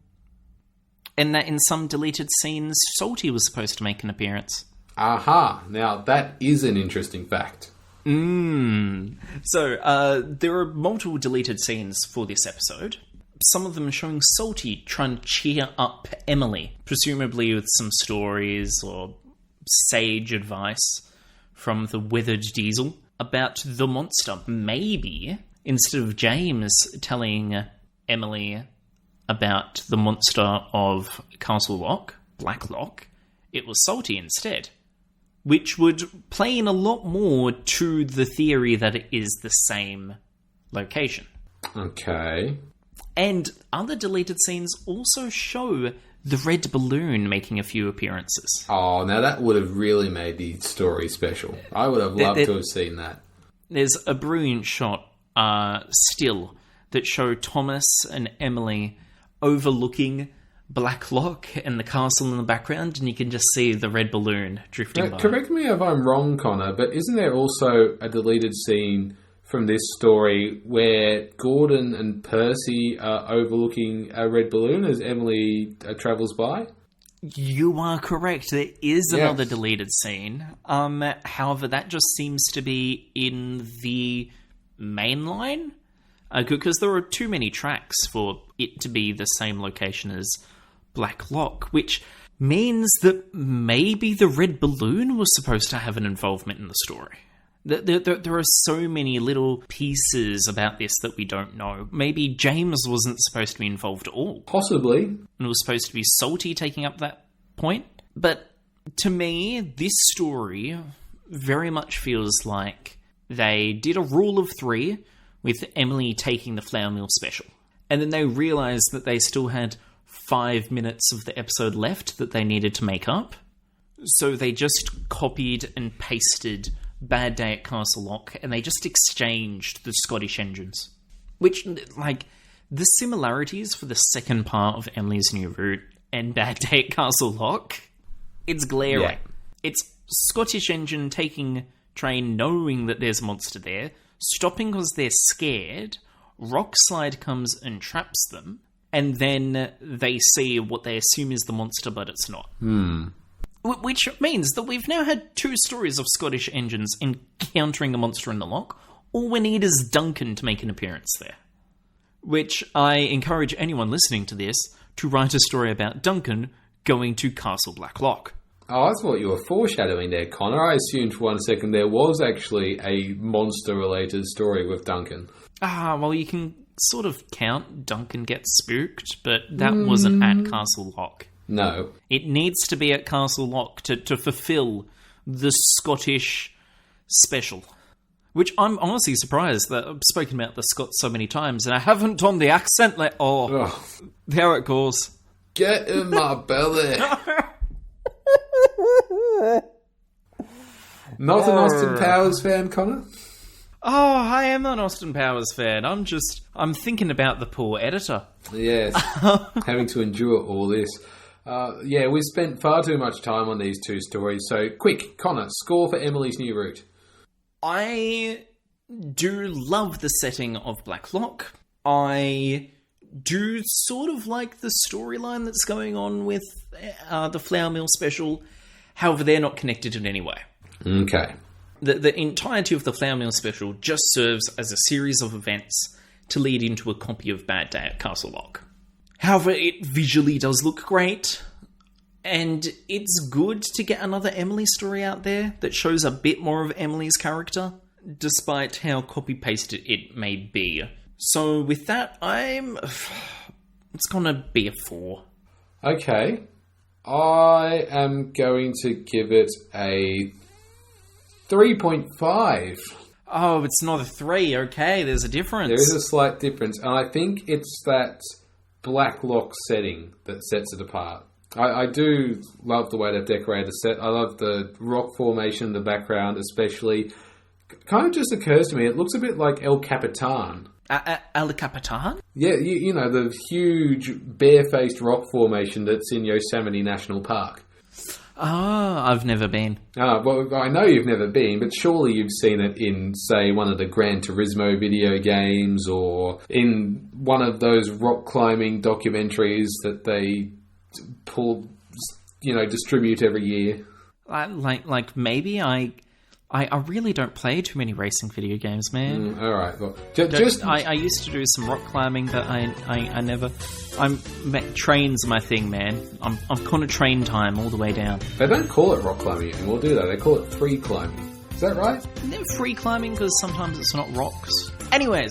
that in some deleted scenes, Salty was supposed to make an appearance. Aha! Now, that is an interesting fact. So, there are multiple deleted scenes for this episode. Some of them showing Salty trying to cheer up Emily, presumably with some stories or sage advice from the withered Diesel about the monster. Maybe, instead of James telling Emily about the monster of Castle Lock, Black Lock, it was Salty instead. Which would play in a lot more to the theory that it is the same location. Okay. And other deleted scenes also show the red balloon making a few appearances. Oh, now that would have really made the story special. I would have loved to have seen that. There's a brilliant shot still that show Thomas and Emily overlooking Black Lock and the castle in the background, and you can just see the red balloon drifting by. Correct me if I'm wrong, Connor, but isn't there also a deleted scene from this story where Gordon and Percy are overlooking a red balloon as Emily travels by? You are correct. There is another deleted scene. However, that just seems to be in the main line, because there are too many tracks for it to be the same location as Black Lock, which means that maybe the red balloon was supposed to have an involvement in the story. There are so many little pieces about this that we don't know. Maybe James wasn't supposed to be involved at all. Possibly. And it was supposed to be Salty taking up that point. But to me, this story very much feels like they did a rule of 3 with Emily taking the flour mill special. And then they realised that they still had 5 minutes of the episode left that they needed to make up. So they just copied and pasted Bad Day at Castle Lock, and they just exchanged the Scottish engines. Which, like, the similarities for the second part of Emily's New Route and Bad Day at Castle Lock, it's glaring. Yeah. It's Scottish engine taking train knowing that there's a monster there, stopping because they're scared, Rock Slide comes and traps them, and then they see what they assume is the monster, but it's not. Which means that we've now had 2 stories of Scottish engines encountering a monster in the lock. All we need is Duncan to make an appearance there. Which I encourage anyone listening to this to write a story about Duncan going to Castle Black Lock. Oh, I thought you were foreshadowing there, Connor. I assumed for one second there was actually a monster-related story with Duncan. Well, you can sort of count Duncan gets spooked, but that wasn't at Castle Lock. No. It needs to be at Castle Lock to fulfill the Scottish special. Which I'm honestly surprised that I've spoken about the Scots so many times and I haven't done the accent like, there it goes. Get in my belly. Not an Austin Powers fan, Connor? Oh, I am an Austin Powers fan. I'm thinking about the poor editor. Yes, having to endure all this. We spent far too much time on these 2 stories. So, quick, Connor, score for Emily's New Route. I do love the setting of Black Lock. I do sort of like the storyline that's going on with the Flour Mill special. However, they're not connected in any way. Okay. The entirety of the Flour Mill special just serves as a series of events to lead into a copy of Bad Day at Castle Lock. However, it visually does look great, and it's good to get another Emily story out there that shows a bit more of Emily's character, despite how copy-pasted it may be. So with that, it's gonna be a 4. Okay. I am going to give it a 3.5. Oh, it's not a 3, okay, there's a difference. There is a slight difference, and I think it's that Black Lock setting that sets it apart. I do love the way they've decorated the set. I love the rock formation in the background, especially. Kind of just occurs to me, it looks a bit like El Capitan. El Capitan? Yeah, you know, the huge barefaced rock formation that's in Yosemite National Park. Ah, I've never been. Well, I know you've never been, but surely you've seen it in, say, one of the Gran Turismo video games or in one of those rock climbing documentaries that they distribute every year. Like maybe I really don't play too many racing video games, man. All right, well, I used to do some rock climbing, but I never. Trains are my thing, man. I'm kind of train time all the way down. They don't call it rock climbing anymore, do they? They call it free climbing. Is that right? Isn't it free climbing because sometimes it's not rocks? Anyways.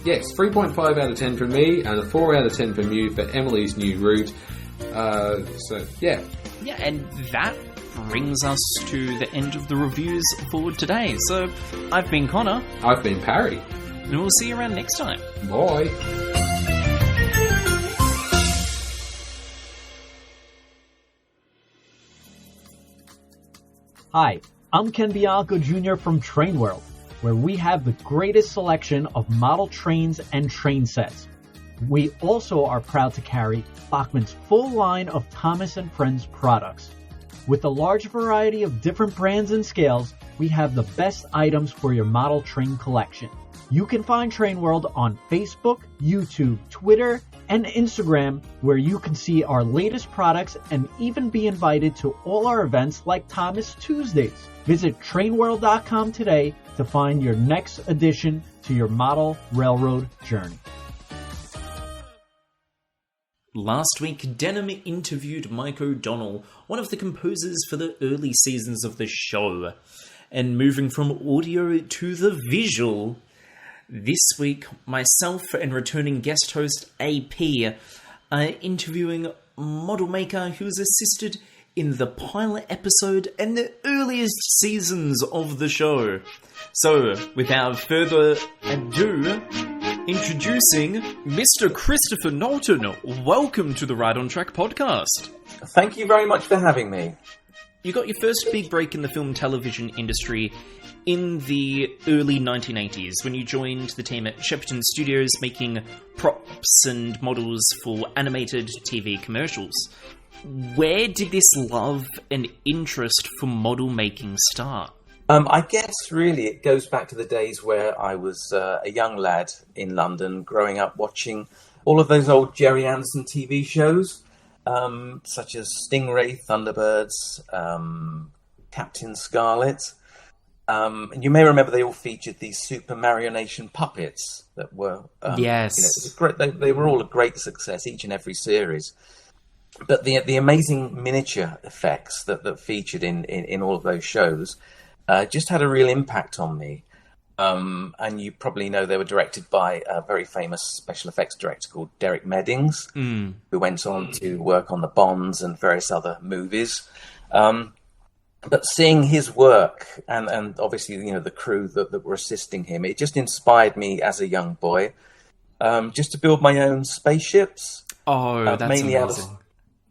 Yes, 3.5 out of 10 from me, and a 4 out of 10 from you for Emily's new route. Yeah. Yeah, and that brings us to the end of the reviews for today. So, I've been Connor. I've been Parry. And we'll see you around next time. Bye. Hi, I'm Ken Bianco Jr. from Train World, where we have the greatest selection of model trains and train sets. We also are proud to carry Bachmann's full line of Thomas & Friends products. With a large variety of different brands and scales, we have the best items for your model train collection. You can find Train World on Facebook, YouTube, Twitter, and Instagram, where you can see our latest products and even be invited to all our events like Thomas Tuesdays. Visit trainworld.com today to find your next addition to your model railroad journey. Last week, Denham interviewed Mike O'Donnell, one of the composers for the early seasons of the show. And moving from audio to the visual, this week, myself and returning guest host AP are interviewing model maker who's assisted in the pilot episode and the earliest seasons of the show. So, without further ado, introducing Mr. Christopher Noulton. Welcome to the Right on Track podcast. Thank you very much for having me. You got your first big break in the film television industry in the early 1980s when you joined the team at Shepperton Studios making props and models for animated TV commercials. Where did this love and interest for model making start? I guess really it goes back to the days where I was a young lad in London growing up watching all of those old Gerry Anderson TV shows, such as Stingray, Thunderbirds, Captain Scarlet. And you may remember they all featured these super marionation puppets that were... yes. It was great. They were all a great success, each and every series. But the amazing miniature effects that featured in all of those shows just had a real impact on me. And you probably know they were directed by a very famous special effects director called Derek Meddings, who went on to work on the Bonds and various other movies. But seeing his work and obviously, the crew that were assisting him, it just inspired me as a young boy just to build my own spaceships. Oh, that's mainly amazing.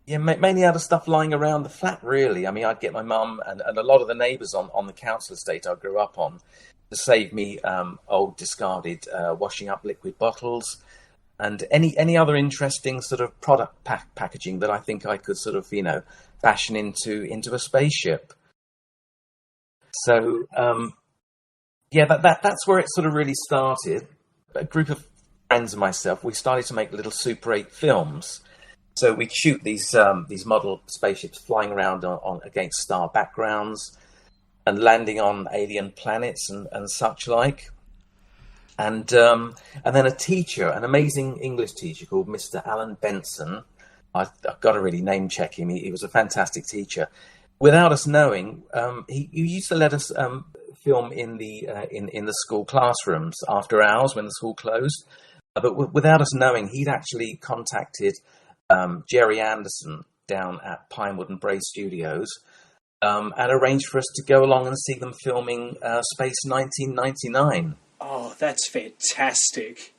Mainly out of stuff lying around the flat, really. I mean, I'd get my mum and a lot of the neighbours on the council estate I grew up on to save me old discarded washing up liquid bottles and any other interesting sort of product packaging that I think I could sort of, fashion into a spaceship. So, that's where it sort of really started. A group of friends and myself, we started to make little Super 8 films. So we'd shoot these model spaceships flying around on against star backgrounds and landing on alien planets and such like. And then a teacher, an amazing English teacher called Mr. Alan Benson. I've got to really name check him. He was a fantastic teacher. Without us knowing, he used to let us film in the school classrooms after hours when the school closed. But without us knowing, he'd actually contacted Gerry Anderson down at Pinewood and Bray Studios and arranged for us to go along and see them filming Space 1999. Oh, that's fantastic.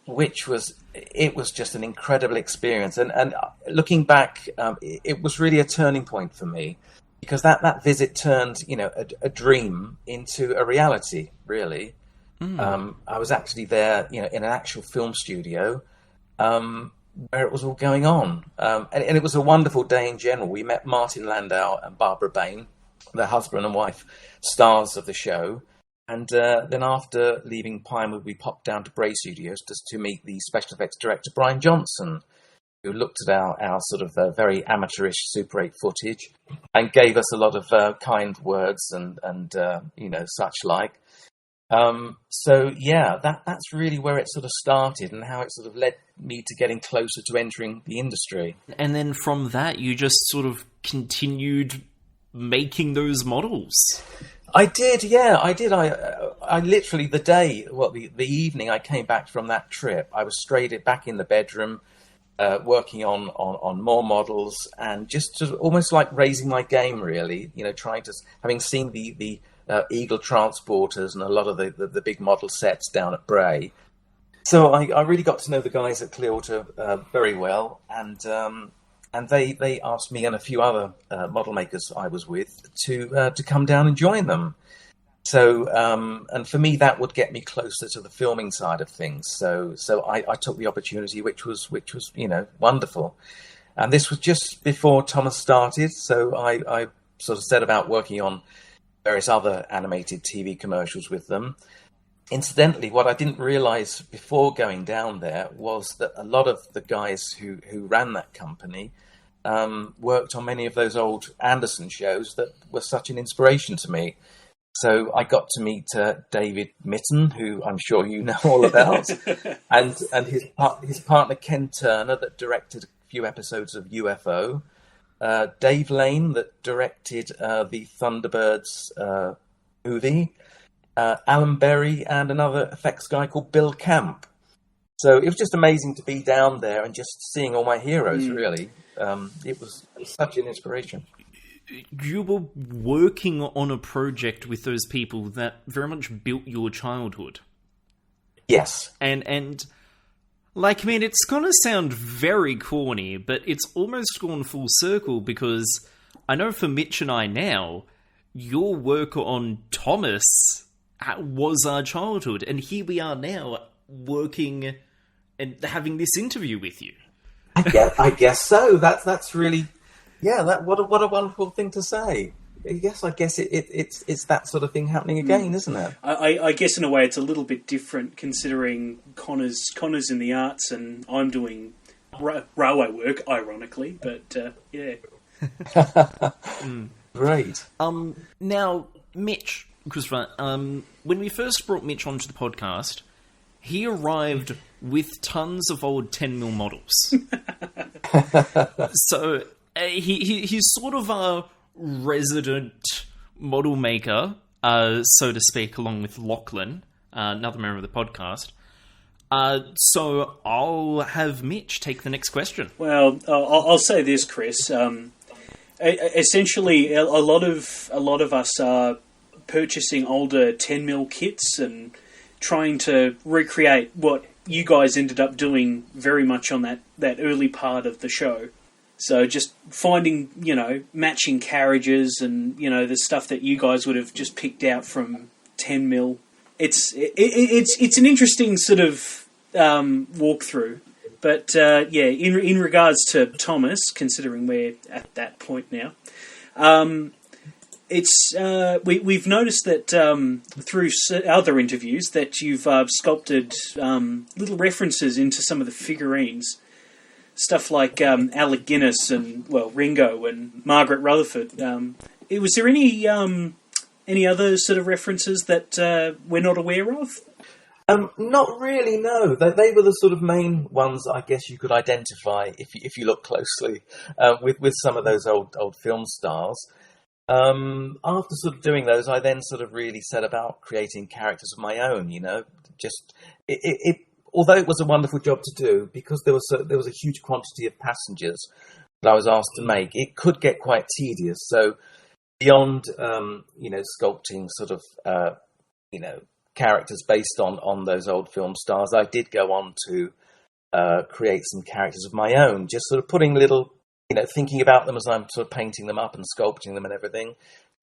It was just an incredible experience. And looking back, it was really a turning point for me because that visit turned, a dream into a reality, really. I was actually there, in an actual film studio where it was all going on. And it was a wonderful day in general. We met Martin Landau and Barbara Bain, the husband and wife stars of the show. And then after leaving Pinewood, we popped down to Bray Studios just to meet the special effects director, Brian Johnson, who looked at our sort of very amateurish Super 8 footage and gave us a lot of kind words and such like. So yeah, that's really where it sort of started and how it sort of led me to getting closer to entering the industry. And then from that, you just sort of continued making those models. I did, yeah, I did. I literally the evening I came back from that trip, I was straight back in the bedroom, working on more models and just sort of almost like raising my game, really. Having seen the Eagle transporters and a lot of the big model sets down at Bray. So I really got to know the guys at Clearwater very well, and they asked me and a few other model makers I was with to come down and join them. So and for me that would get me closer to the filming side of things. So I took the opportunity, which was wonderful. And this was just before Thomas started, so I sort of set about working on various other animated TV commercials with them. Incidentally, what I didn't realize before going down there was that a lot of the guys who ran that company worked on many of those old Anderson shows that were such an inspiration to me. So I got to meet David Mitten, who I'm sure you know all about, and his partner Ken Turner, that directed a few episodes of UFO, Dave Lane, that directed the Thunderbirds movie, Alan Berry, and another effects guy called Bill Camp. So it was just amazing to be down there and just seeing all my heroes, really. It was such an inspiration. You were working on a project with those people that very much built your childhood. Yes. And like, I mean, it's going to sound very corny, but it's almost gone full circle, because I know for Mitch and I now, your work on Thomas was our childhood, and here we are now working and having this interview with you. I guess so. That's really, what a wonderful thing to say. Yes, I guess it's that sort of thing happening again, isn't it? I guess in a way it's a little bit different, considering Connor's in the arts and I'm doing railway work, ironically. But yeah. Great. Now, Mitch, Christopher, when we first brought Mitch onto the podcast, he arrived with tons of old 10mm models. So he's sort of a resident model maker, so to speak, along with Lachlan, another member of the podcast. So I'll have Mitch take the next question. Well, I'll say this, Chris. Essentially, a lot of us are purchasing older 10mm kits and trying to recreate what you guys ended up doing very much on that early part of the show. So just finding, matching carriages and, the stuff that you guys would have just picked out from 10mm. It's an interesting sort of walkthrough. But, in regards to Thomas, considering we're at that point now, we've noticed that through other interviews that you've sculpted little references into some of the figurines. Stuff like Alec Guinness and, Ringo and Margaret Rutherford. Was there any other sort of references that we're not aware of? Not really, no. They were the sort of main ones, I guess, you could identify if you look closely with some of those old film stars. After sort of doing those, I then sort of really set about creating characters of my own. Just it although it was a wonderful job to do, because there was a huge quantity of passengers that I was asked to make, it could get quite tedious. So beyond sculpting sort of characters based on those old film stars, I did go on to create some characters of my own, just sort of putting little, thinking about them as I'm sort of painting them up and sculpting them and everything,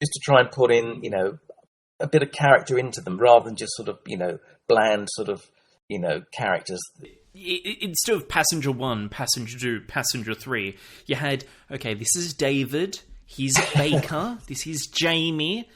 just to try and put in, a bit of character into them rather than just sort of, bland sort of, characters. Instead of passenger 1, passenger 2, passenger 3, you had, okay, this is David, he's a baker, this is Jamie,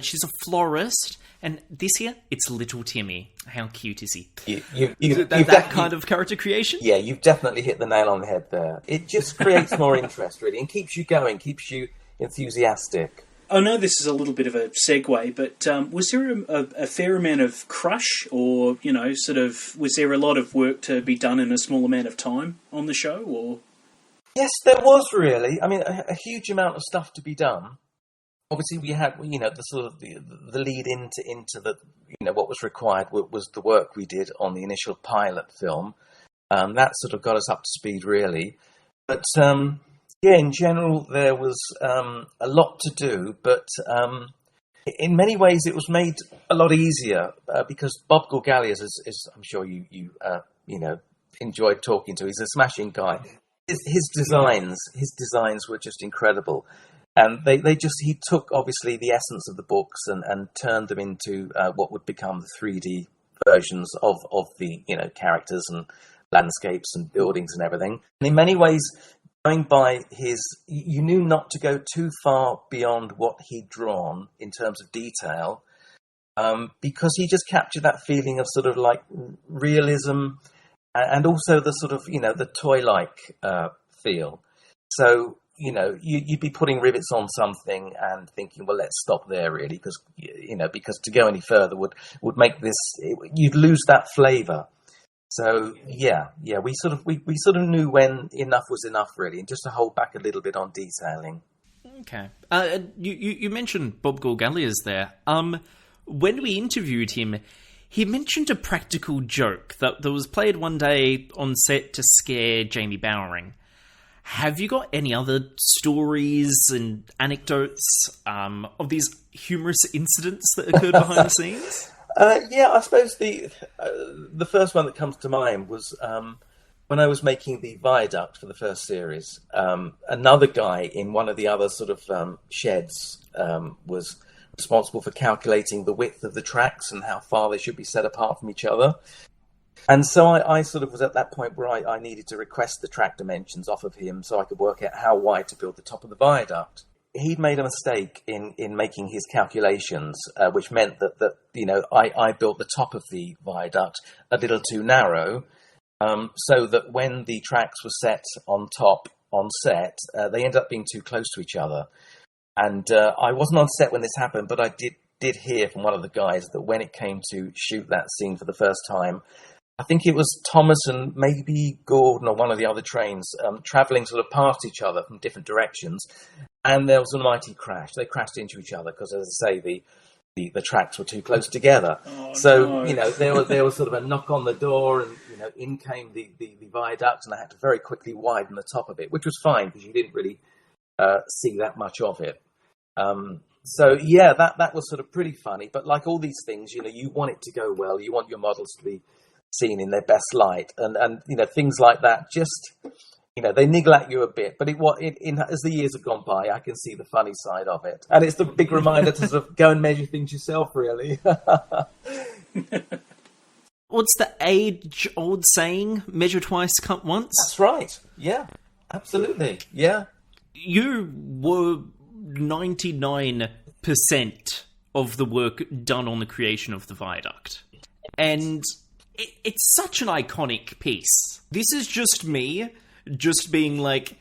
she's a florist, and this here, it's little Timmy. How cute is he? That kind of character creation? Yeah, you've definitely hit the nail on the head there. It just creates more interest, really, and keeps you going, keeps you enthusiastic. I know this is a little bit of a segue, but was there a fair amount of crush, or, was there a lot of work to be done in a small amount of time on the show, or...? Yes, there was really. I mean, a huge amount of stuff to be done. Obviously, we had, the sort of the lead into the, what was required was the work we did on the initial pilot film. That sort of got us up to speed, really. But, in general, there was a lot to do, but in many ways it was made a lot easier because Bob Gorgalias, is I'm sure you enjoyed talking to. He's a smashing guy. His designs were just incredible. And he took obviously the essence of the books and turned them into what would become the 3D versions of the characters and landscapes and buildings and everything. And in many ways, going by you knew not to go too far beyond what he'd drawn in terms of detail, because he just captured that feeling of sort of like realism and also the sort of the toy-like feel. So. You'd be putting rivets on something and thinking, well, let's stop there, really, because to go any further would make this. You'd lose that flavour. So we sort of knew when enough was enough, really, and just to hold back a little bit on detailing. Okay, you mentioned Bob Gorgalias there. When we interviewed him, he mentioned a practical joke that was played one day on set to scare Jamie Bowering. Have you got any other stories and anecdotes of these humorous incidents that occurred behind the scenes? I suppose the first one that comes to mind was when I was making the viaduct for the first series. Another guy in one of the other sort of sheds was responsible for calculating the width of the tracks and how far they should be set apart from each other. And so I sort of was at that point where I needed to request the track dimensions off of him so I could work out how wide to build the top of the viaduct. He'd made a mistake in making his calculations, which meant that I built the top of the viaduct a little too narrow, so that when the tracks were set on top on set, they ended up being too close to each other. And I wasn't on set when this happened, but I did hear from one of the guys that when it came to shoot that scene for the first time, I think it was Thomas and maybe Gordon or one of the other trains travelling sort of past each other from different directions, and there was a mighty crash. They crashed into each other because, as I say, the tracks were too close together. Oh, so no. There was sort of a knock on the door, and in came the viaduct, and I had to very quickly widen the top of it, which was fine because you didn't really see that much of it. So that was sort of pretty funny. But like all these things, you want it to go well. You want your models to be seen in their best light, and things like that just they niggle at you a bit, but as the years have gone by, I can see the funny side of it, and it's the big reminder to sort of go and measure things yourself, really. What's the age-old saying? Measure twice, cut once? That's right. Yeah, absolutely. Yeah. You were 99% of the work done on the creation of the viaduct, and it's such an iconic piece. This is just me, just being like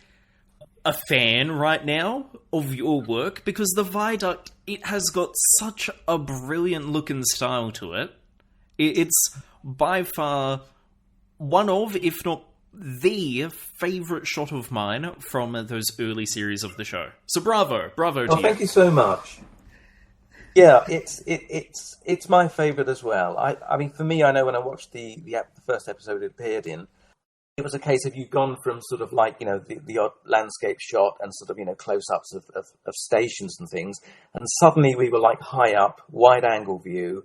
a fan right now of your work, because the viaduct, it has got such a brilliant look and style to it. It's by far one of, if not the favourite shot of mine from those early series of the show. So bravo to you. Thank you so much. Yeah, it's my favourite as well. I mean, for me, I know when I watched the first episode it appeared in, it was a case of you've gone from sort of like, the odd landscape shot and sort of, close-ups of stations and things, and suddenly we were like high up, wide-angle view,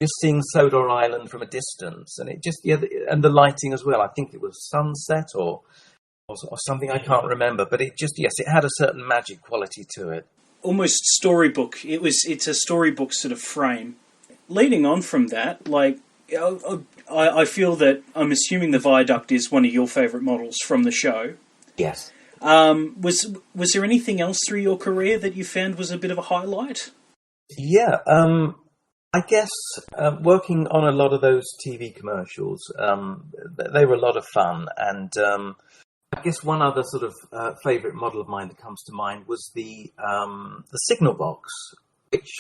just seeing Sodor Island from a distance, and it just, and the lighting as well. I think it was sunset or something, I can't remember, but it just, yes, it had a certain magic quality to it. almost storybook. It's a storybook sort of frame. Leading on from that, like I feel that I'm assuming the Viaduct is one of your favourite models from the show. Yes. Was there anything else through your career that you found was a bit of a highlight? Yeah, I guess working on a lot of those TV commercials, they were a lot of fun. And I guess one other sort of favourite model of mine that comes to mind was the signal box,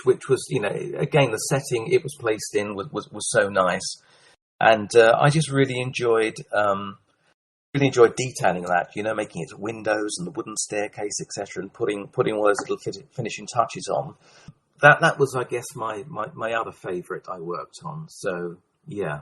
which was, you know, again, the setting it was placed in was so nice. And I just really enjoyed detailing that, you know, making its windows and the wooden staircase, etc., and putting all those little finishing touches on. That was, I guess, my other favourite I worked on. So, yeah.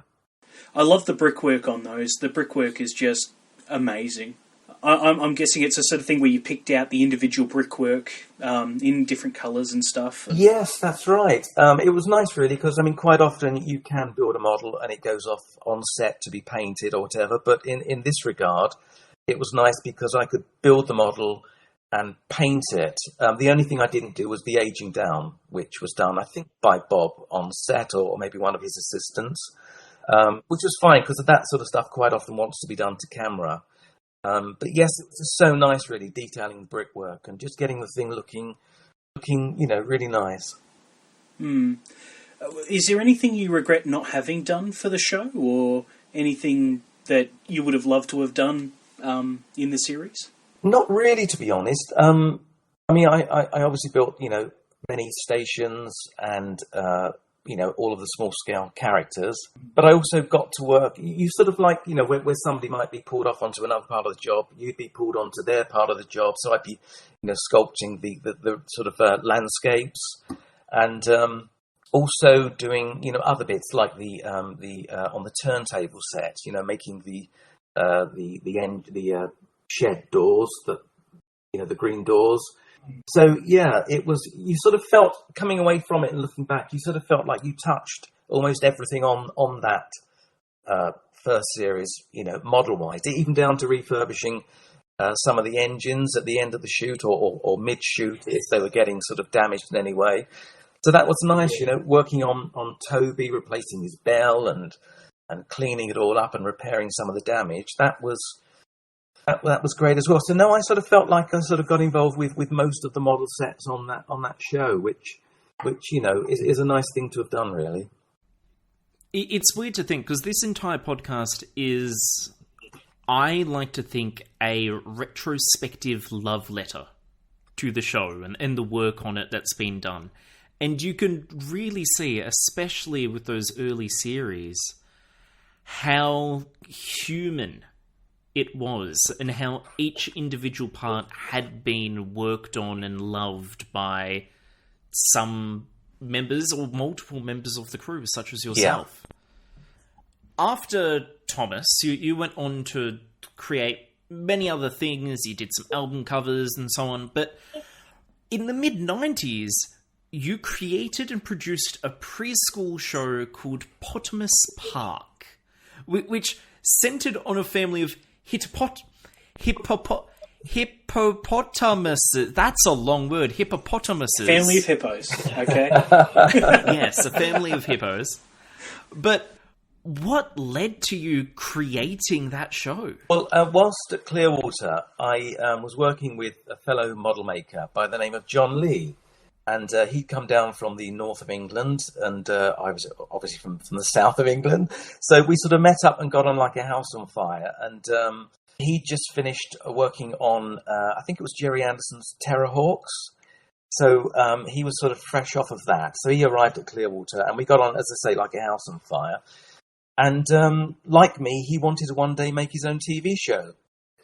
I love the brickwork on those. The brickwork is just amazing. I'm guessing it's a sort of thing where you picked out the individual brickwork in different colours and stuff. Yes, that's right. It was nice, really, because, I mean, quite often you can build a model and it goes off on set to be painted or whatever. But in this regard, it was nice because I could build the model and paint it. The only thing I didn't do was the aging down, which was done, I think, by Bob on set or maybe one of his assistants, which was fine because that sort of stuff quite often wants to be done to camera. But yes, it was so nice, really, detailing the brickwork and just getting the thing looking, you know, really nice. Is there anything you regret not having done for the show, or anything that you would have loved to have done in the series? Not really, to be honest. I mean, I obviously built, you know, many stations and, you know, all of the small-scale characters. But I also got to work, you sort of like, you know, where somebody might be pulled off onto another part of the job, you'd be pulled onto their part of the job. So I'd be, you know, sculpting the sort of landscapes and also doing, you know, other bits like the on the turntable set, you know, making the shed doors, the green doors. So yeah, it was, you sort of felt, coming away from it and looking back, you sort of felt like you touched almost everything on that first series, you know, model-wise, even down to refurbishing some of the engines at the end of the shoot or mid-shoot if they were getting sort of damaged in any way. So that was nice, you know, working on Toby, replacing his bell and cleaning it all up and repairing some of the damage. That was great as well. So no, I sort of felt like I sort of got involved with most of the model sets on that show, which you know is a nice thing to have done, really. It's weird to think, because this entire podcast is, I like to think, a retrospective love letter to the show and the work on it that's been done. And you can really see, especially with those early series, how human it was, and how each individual part had been worked on and loved by some members or multiple members of the crew, such as yourself. Yeah. After Thomas, you went on to create many other things. You did some album covers and so on. But in the mid-90s, you created and produced a preschool show called Potamus Park, which centered on a family of hippopotamuses. That's a long word. Hippopotamuses. Family of hippos. Okay. Yes, a family of hippos. But what led to you creating that show? Well, whilst at Clearwater, I was working with a fellow model maker by the name of John Lee. And he'd come down from the north of England, and I was obviously from the south of England. So we sort of met up and got on like a house on fire. And he just finished working on, I think it was Jerry Anderson's Terrorhawks. So he was sort of fresh off of that. So he arrived at Clearwater, and we got on, as I say, like a house on fire. And like me, he wanted to one day make his own TV show.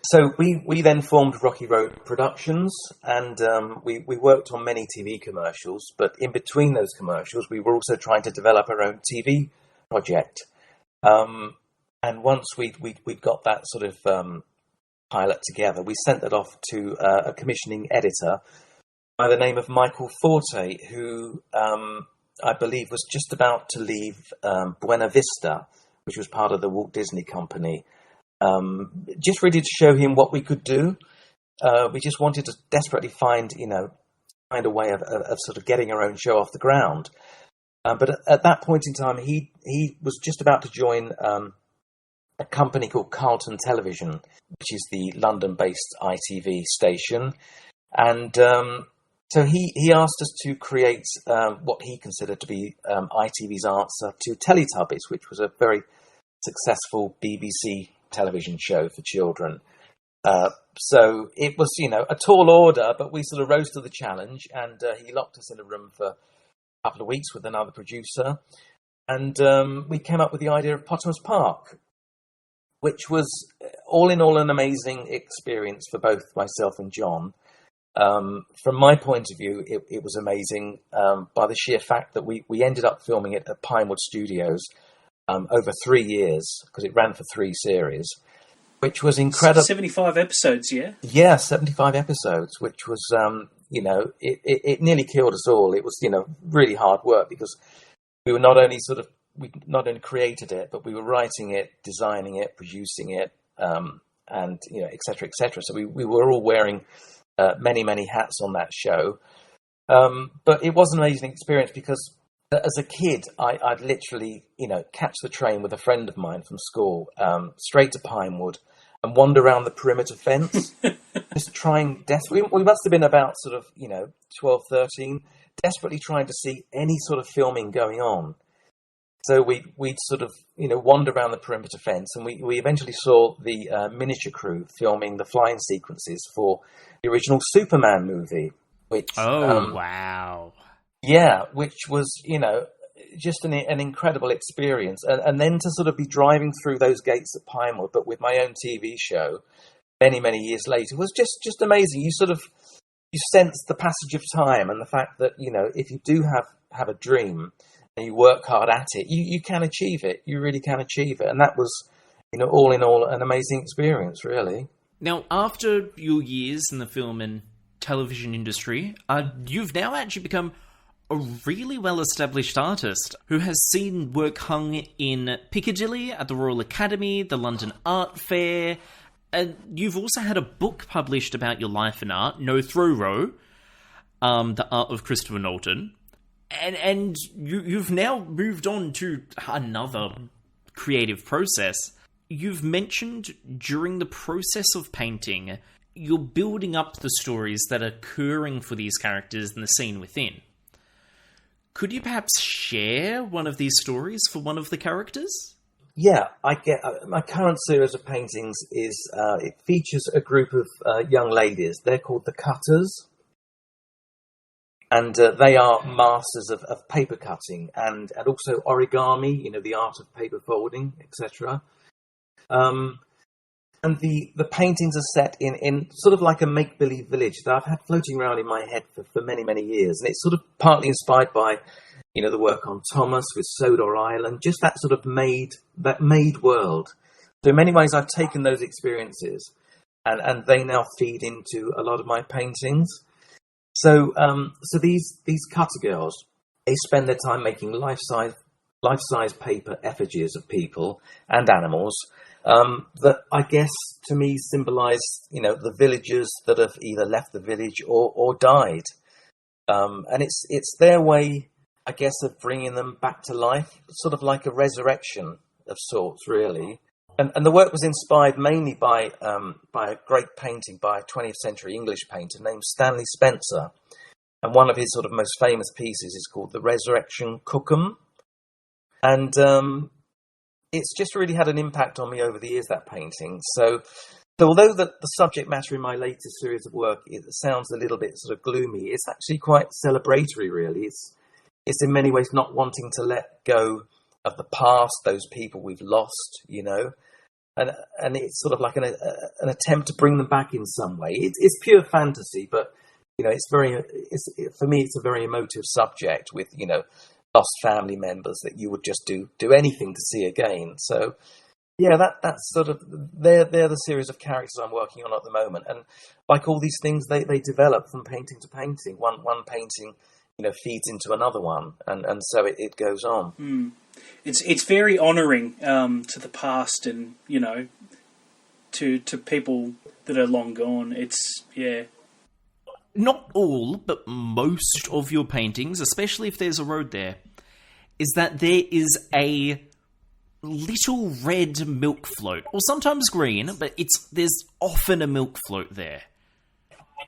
So we then formed Rocky Road Productions, and we worked on many TV commercials. But in between those commercials, we were also trying to develop our own TV project. And once we'd got that sort of pilot together, we sent it off to a commissioning editor by the name of Michael Forte, who I believe was just about to leave Buena Vista, which was part of the Walt Disney Company. Just really to show him what we could do. We just wanted to desperately find, you know, find a way of sort of getting our own show off the ground. But at that point in time, he was just about to join a company called Carlton Television, which is the London-based ITV station. And so he asked us to create what he considered to be ITV's answer to Teletubbies, which was a very successful BBC television show for children. So it was, a tall order, but we sort of rose to the challenge, and he locked us in a room for a couple of weeks with another producer, and we came up with the idea of Potter's Park, which was all in all an amazing experience for both myself and John. From my point of view, it was amazing by the sheer fact that we ended up filming it at Pinewood Studios over 3 years, because it ran for 3 series, which was incredible. 75 episodes, yeah? Yeah, 75 episodes, which was, it nearly killed us all. It was, really hard work, because we were we not only created it, but we were writing it, designing it, producing it, and, et cetera, et cetera. So we were all wearing many, many hats on that show. But it was an amazing experience, because as a kid, I'd literally, catch the train with a friend of mine from school, straight to Pinewood, and wander around the perimeter fence, just trying desperately. We must have been about 12, 13, desperately trying to see any sort of filming going on. So we'd sort of, wander around the perimeter fence, and we eventually saw the miniature crew filming the flying sequences for the original Superman movie, which... Oh, wow. Yeah, which was, just an incredible experience. And then to sort of be driving through those gates at Pinewood, but with my own TV show many, many years later, was just amazing. You sense the passage of time, and the fact that, if you do have a dream and you work hard at it, you can achieve it. You really can achieve it. And that was, all in all, an amazing experience, really. Now, after your years in the film and television industry, you've now actually become a really well-established artist who has seen work hung in Piccadilly, at the Royal Academy, the London Art Fair, and you've also had a book published about your life in art, No Throw Row, The Art of Christopher Noulton, and you've now moved on to another creative process. You've mentioned during the process of painting, you're building up the stories that are occurring for these characters in the scene within. Could you perhaps share one of these stories for one of the characters? Yeah, I get my current series of paintings is it features a group of young ladies. They're called the Cutters, and they are masters of paper cutting and also origami. The art of paper folding, etc. And the paintings are set in sort of like a make-believe village that I've had floating around in my head for many, many years. And it's sort of partly inspired by, the work on Thomas with Sodor Island, just that sort of made world. So in many ways, I've taken those experiences and they now feed into a lot of my paintings. So these cutter girls, they spend their time making life-size paper effigies of people and animals, that I guess to me symbolise, the villagers that have either left the village or died, and it's their way, I guess, of bringing them back to life, sort of like a resurrection of sorts, really. And the work was inspired mainly by a great painting by a 20th century English painter named Stanley Spencer, and one of his sort of most famous pieces is called The Resurrection Cookham, and it's just really had an impact on me over the years, that painting. So although the subject matter in my latest series of work, it sounds a little bit sort of gloomy, it's actually quite celebratory, really. It's in many ways not wanting to let go of the past, those people we've lost, and it's sort of like an attempt to bring them back in some way. It's pure fantasy, but for me, it's a very emotive subject with lost family members that you would just do anything to see again. So yeah, that's sort of they're the series of characters I'm working on at the moment, and like all these things, they develop from painting to painting. One painting feeds into another one, and so it goes on. It's very honouring to the past, and to people that are long gone. It's not all, but most of your paintings, especially if there's a road there, is that there is a little red milk float, or sometimes green, but there's often a milk float there.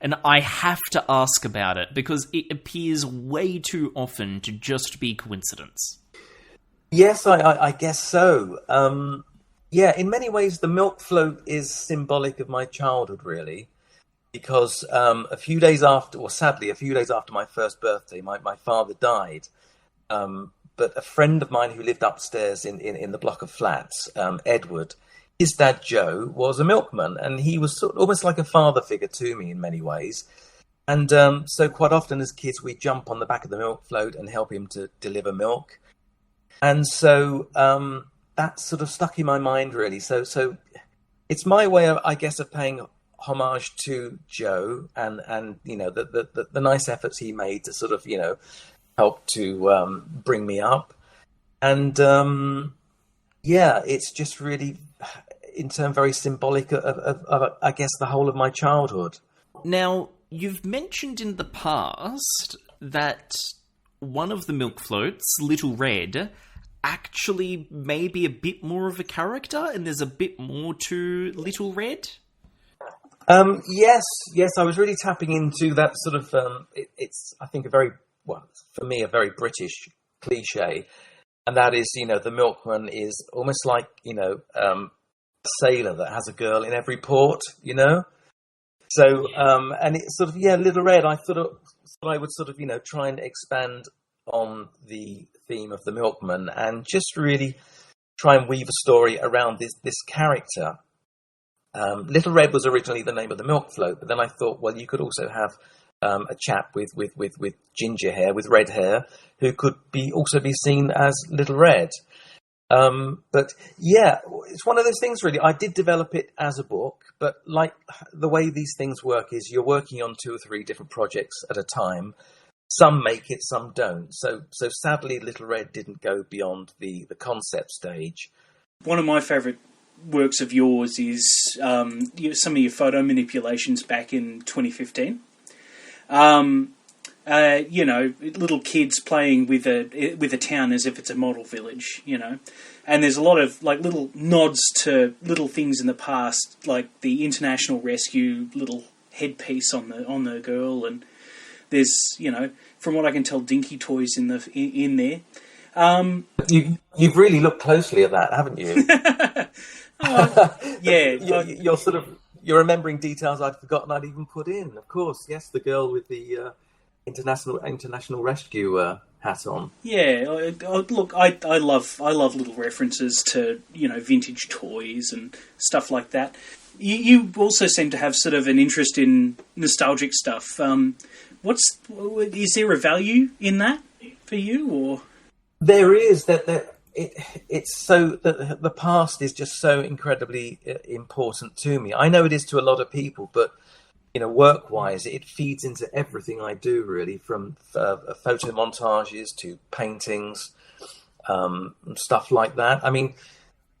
And I have to ask about it, because it appears way too often to just be coincidence. Yes, I guess so. Yeah, in many ways, the milk float is symbolic of my childhood, really, because sadly, a few days after my first birthday, my father died. But a friend of mine who lived upstairs in the block of flats, Edward, his dad, Joe, was a milkman, and he was almost like a father figure to me in many ways. And so quite often as kids, we'd jump on the back of the milk float and help him to deliver milk. And so that sort of stuck in my mind, really. So it's my way of, I guess, of paying homage to Joe and you know, the nice efforts he made to sort of, you know, help to bring me up. And yeah, it's just really, in turn, very symbolic of, I guess, the whole of my childhood. Now, you've mentioned in the past that one of the milk floats, Little Red, actually may be a bit more of a character, and there's a bit more to Little Red? Yes, I was really tapping into that sort of, it's, I think, for me, a very British cliche, and that is, you know, the milkman is almost like, you know, a sailor that has a girl in every port, you know? So, and it's sort of, yeah, Little Red, I thought I would sort of, you know, try and expand on the theme of the milkman and just really try and weave a story around this character. Little Red was originally the name of the milk float, but then I thought, well, you could also have a chap with ginger hair, with red hair, who could also be seen as Little Red. But yeah, it's one of those things, really. I did develop it as a book, but like the way these things work is you're working on 2 or 3 different projects at a time. Some make it, some don't. So sadly, Little Red didn't go beyond the concept stage. One of my favourite works of yours is some of your photo manipulations back in 2015. You know, little kids playing with a town as if it's a model village, you know. And there's a lot of like little nods to little things in the past, like the international rescue little headpiece on the girl, and there's, you know, from what I can tell, dinky toys in there. You've really looked closely at that, haven't you? Yeah, you're remembering details I'd forgotten I'd even put in. Of course, yes, the girl with the international rescue hat on. Yeah, look, I love little references to, you know, vintage toys and stuff like that. You also seem to have sort of an interest in nostalgic stuff. Is there a value in that for you, or? There is it's so that the past is just so incredibly important to me. I know it is to a lot of people, but you know, work-wise, it feeds into everything I do, really, from photo montages to paintings, stuff like that. I mean,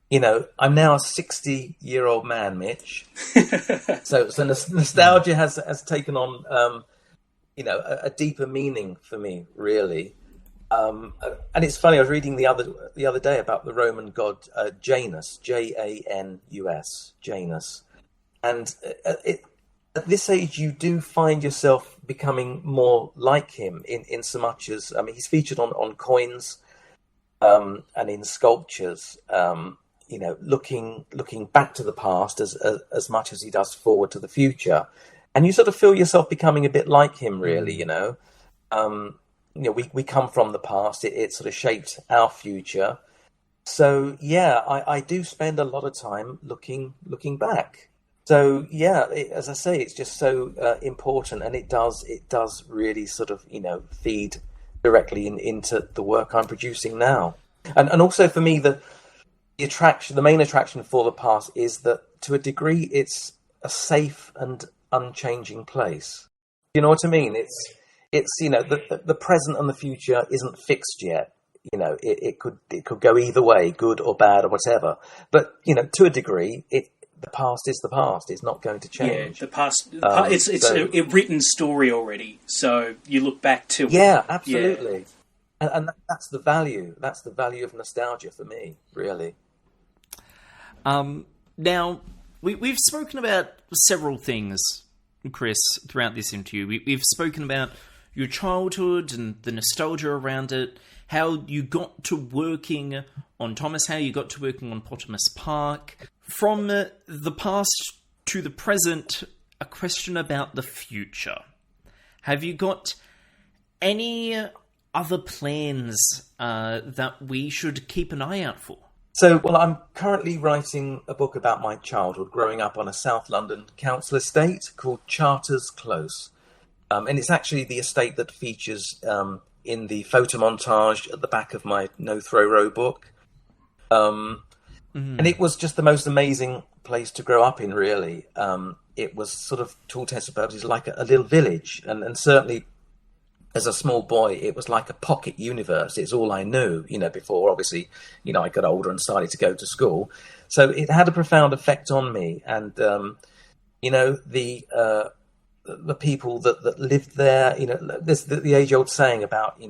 you know, I'm now a 60-year-old man, Mitch. so nostalgia has taken on, you know, a deeper meaning for me, really. And it's funny, I was reading the other day about the Roman god Janus, Janus, Janus, and at this age you do find yourself becoming more like him in so much as, I mean, he's featured on coins and in sculptures, you know, looking back to the past as much as he does forward to the future, and you sort of feel yourself becoming a bit like him, really, you know. You know, we come from the past. It sort of shaped our future. So yeah, I do spend a lot of time looking back. So yeah, as I say, it's just so important, and it does really sort of, you know, feed directly into the work I'm producing now. And also for me, the main attraction for the past is that to a degree it's a safe and unchanging place. You know what I mean? It's you know, the present and the future isn't fixed yet. You know, it could go either way, good or bad or whatever. But you know, to a degree, the past is the past. It's not going to change. Yeah, the past. It's a written story already. So you look back to it. Yeah, absolutely. Yeah. And that's the value. That's the value of nostalgia for me, really. Now, we've spoken about several things, Chris, throughout this interview. We've spoken about your childhood and the nostalgia around it, how you got to working on Thomas, how you got to working on Potamus Park. From the past to the present, a question about the future. Have you got any other plans that we should keep an eye out for? So, well, I'm currently writing a book about my childhood growing up on a South London council estate called Charters Close. And it's actually the estate that features in the photo montage at the back of my No Throw Row book. And it was just the most amazing place to grow up in, really. It was sort of, to all intents and purposes, like a little village. And certainly, as a small boy, it was like a pocket universe. It's all I knew, before, obviously, I got older and started to go to school. So it had a profound effect on me. And, the people that lived there, there's the age-old saying about,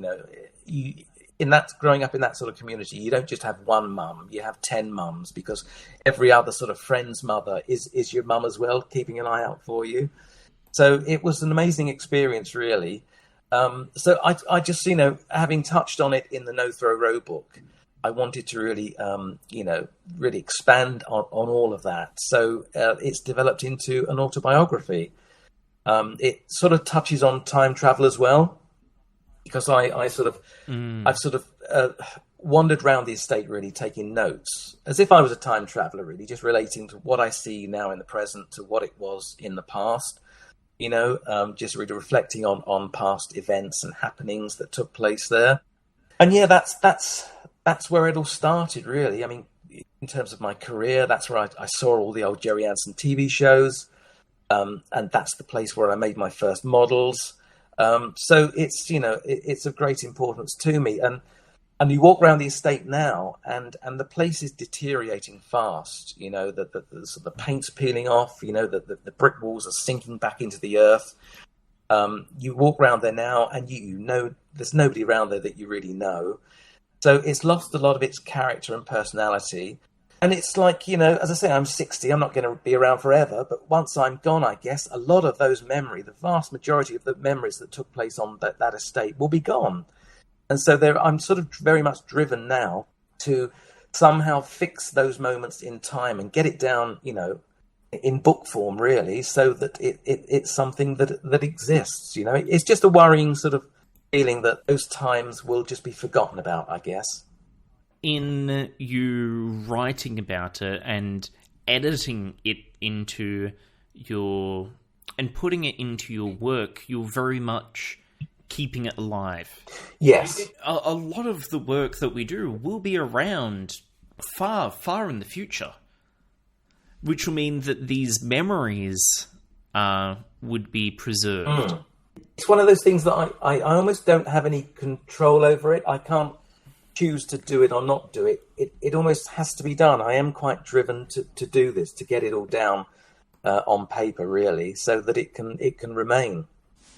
growing up in that sort of community, you don't just have one mum, you have 10 mums, because every other sort of friend's mother is your mum as well, keeping an eye out for you. So it was an amazing experience, really. So I just, having touched on it in the No Throw Row book, I wanted to really, really expand on all of that. So it's developed into an autobiography. It sort of touches on time travel as well, because I've sort of wandered around the estate, really taking notes, as if I was a time traveller, really, just relating to what I see now in the present to what it was in the past. Just really reflecting on past events and happenings that took place there. And yeah, that's where it all started, really. I mean, in terms of my career, that's where I saw all the old Jerry Anson TV shows. And that's the place where I made my first models. So it's, it's of great importance to me. And you walk around the estate now, and the place is deteriorating fast. The paint's peeling off. The brick walls are sinking back into the earth. You walk around there now, and you know there's nobody around there that you really know. So it's lost a lot of its character and personality. And it's like, as I say, I'm 60. I'm not going to be around forever. But once I'm gone, I guess a lot of those memories, the vast majority of the memories that took place on that estate, will be gone. And so I'm sort of very much driven now to somehow fix those moments in time and get it down, in book form, really, so that it's something that exists. It's just a worrying sort of feeling that those times will just be forgotten about, I guess. In you writing about it and editing it into and putting it into your work, you're very much keeping it alive. Yes. A lot of the work that we do will be around far, far in the future, which will mean that these memories would be preserved. It's one of those things that I almost don't have any control over it. I can't choose to do it or not do it. It almost has to be done. I am quite driven to do this, to get it all down on paper, really, so that it can remain.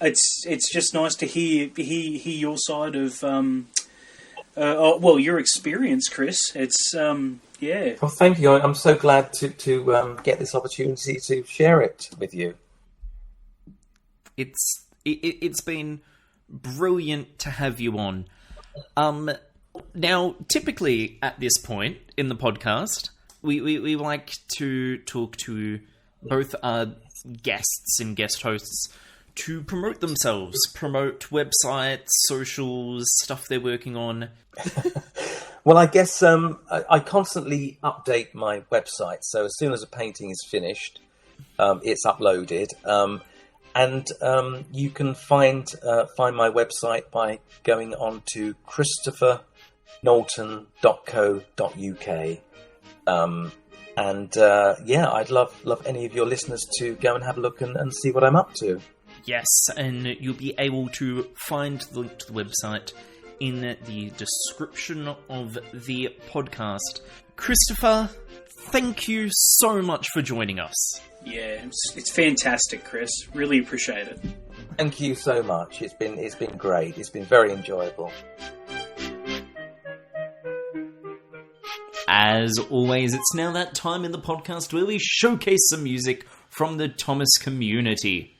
It's just nice to hear your side of your experience, Chris. It's yeah. Well, thank you. I'm so glad to get this opportunity to share it with you. It's been brilliant to have you on. Now, typically at this point in the podcast, we like to talk to both our guests and guest hosts to promote themselves, promote websites, socials, stuff they're working on. Well, I guess I constantly update my website. So as soon as a painting is finished, it's uploaded. And you can find my website by going on to christophernoulton.co.uk. I'd love any of your listeners to go and have a look and see what I'm up to. Yes, and you'll be able to find the link to the website in the description of the podcast. Christopher, thank you so much for joining us. Yeah, it's fantastic, Chris. Really appreciate it. Thank you so much. It's been great. It's been very enjoyable. As always, it's now that time in the podcast where we showcase some music from the Thomas community.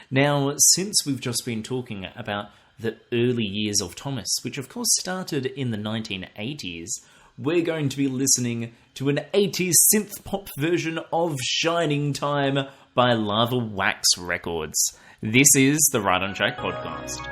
Now, since we've just been talking about the early years of Thomas, which of course started in the 1980s, we're going to be listening to an 80s synth pop version of Shining Time by Lava Wax Records. This is the Right on Track podcast.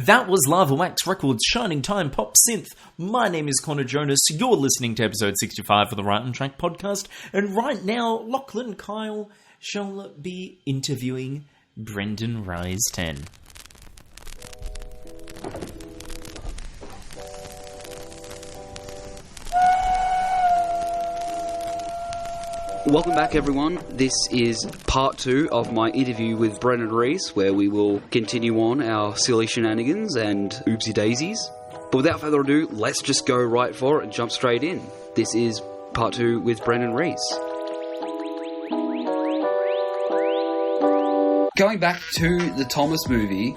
That was Lava Wax Records' Shining Time Pop Synth. My name is Connor Jonas. You're listening to episode 65 of the Right on Track podcast. And right now, Lachlan Kyle shall be interviewing Brendan Rise 10. Welcome back, everyone. This is part 2 of my interview with Brendan Reese, where we will continue on our silly shenanigans and oopsie daisies. But without further ado, let's just go right for it and jump straight in. This is part 2 with Brendan Reese. Going back to the Thomas movie,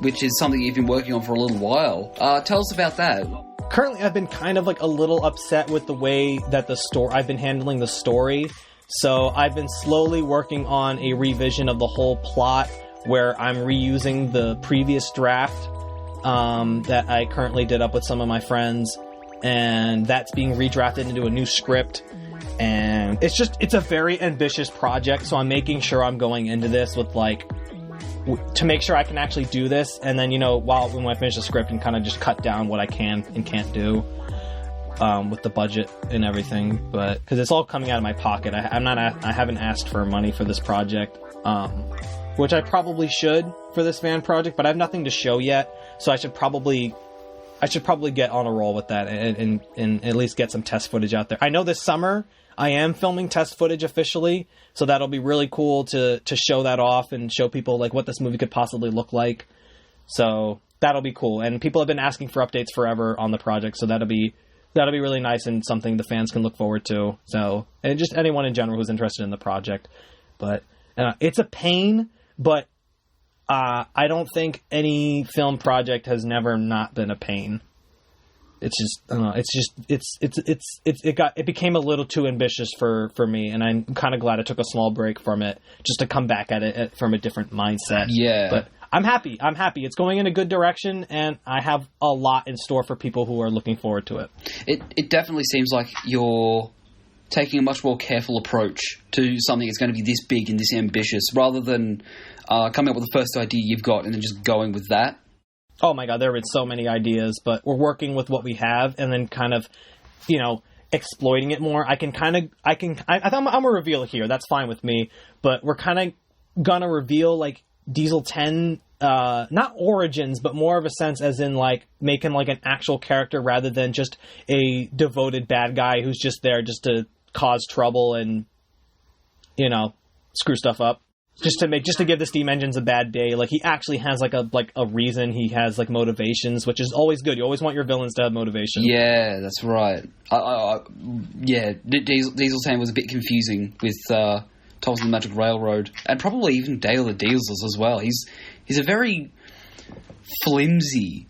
which is something you've been working on for a little while, tell us about that. Currently, I've been kind of like a little upset with the way that I've been handling the story. So I've been slowly working on a revision of the whole plot where I'm reusing the previous draft that I currently did up with some of my friends. And that's being redrafted into a new script. And it's a very ambitious project, so I'm making sure I'm going into this with like to make sure I can actually do this, and then when I finish the script and kind of just cut down what I can and can't do with the budget and everything, but because it's all coming out of my pocket. I haven't asked for money for this project, which I probably should for this fan project, but I have nothing to show yet, so I should probably get on a roll with that and at least get some test footage out there. I know this summer I am filming test footage officially, so that'll be really cool to show that off and show people like what this movie could possibly look like. So that'll be cool. And people have been asking for updates forever on the project, so that'll be really nice and something the fans can look forward to. So, and just anyone in general who's interested in the project. But it's a pain, but I don't think any film project has never not been a pain. It's just, I don't know. It became a little too ambitious for me, and I'm kind of glad I took a small break from it just to come back at it from a different mindset. Yeah. But I'm happy. It's going in a good direction, and I have a lot in store for people who are looking forward to it. It definitely seems like you're taking a much more careful approach to something that's going to be this big and this ambitious, rather than coming up with the first idea you've got and then just going with that. Oh my God, there have been so many ideas, but we're working with what we have and then kind of, exploiting it more. I'm a reveal here. That's fine with me, but we're kind of gonna reveal like Diesel 10, not origins, but more of a sense as in like making like an actual character rather than just a devoted bad guy who's just there just to cause trouble and, screw stuff up. Just to give the steam engines a bad day. Like, he actually has like a reason. He has like motivations, which is always good. You always want your villains to have motivation. Yeah, that's right. Diesel 10 was a bit confusing with Thomas and the Magic Railroad, and probably even Dale the Diesels as well. He's a very flimsy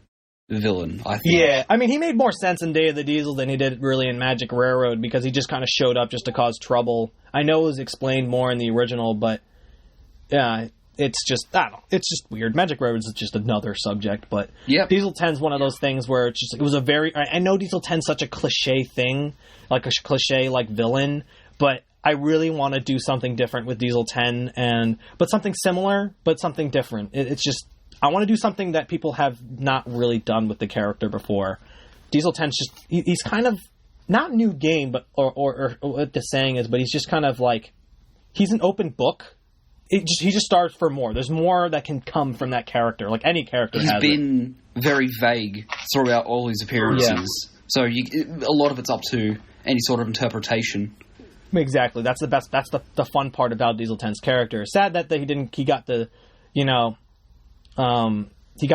villain, I think. Yeah, I mean, he made more sense in Day of the Diesel than he did really in Magic Railroad, because he just kind of showed up just to cause trouble. I know it was explained more in the original, but yeah, it's just, I don't know, it's just weird. Magic Railroad is just another subject, but yep. Diesel 10's one of those things where it was a very, I know Diesel 10's such a cliche thing, like a cliche like villain, but I really want to do something different with Diesel 10, but something similar, but something different. It's just, I want to do something that people have not really done with the character before. Diesel 10's just, he's kind of, not new game, but, or what the saying is, but he's just kind of like, he's an open book. He just starts for more. There's more that can come from that character, like any character has. He's been very vague throughout all his appearances, so a lot of it's up to any sort of interpretation. Exactly. That's the best. That's the fun part about Diesel 10's character. Sad that he got the, he got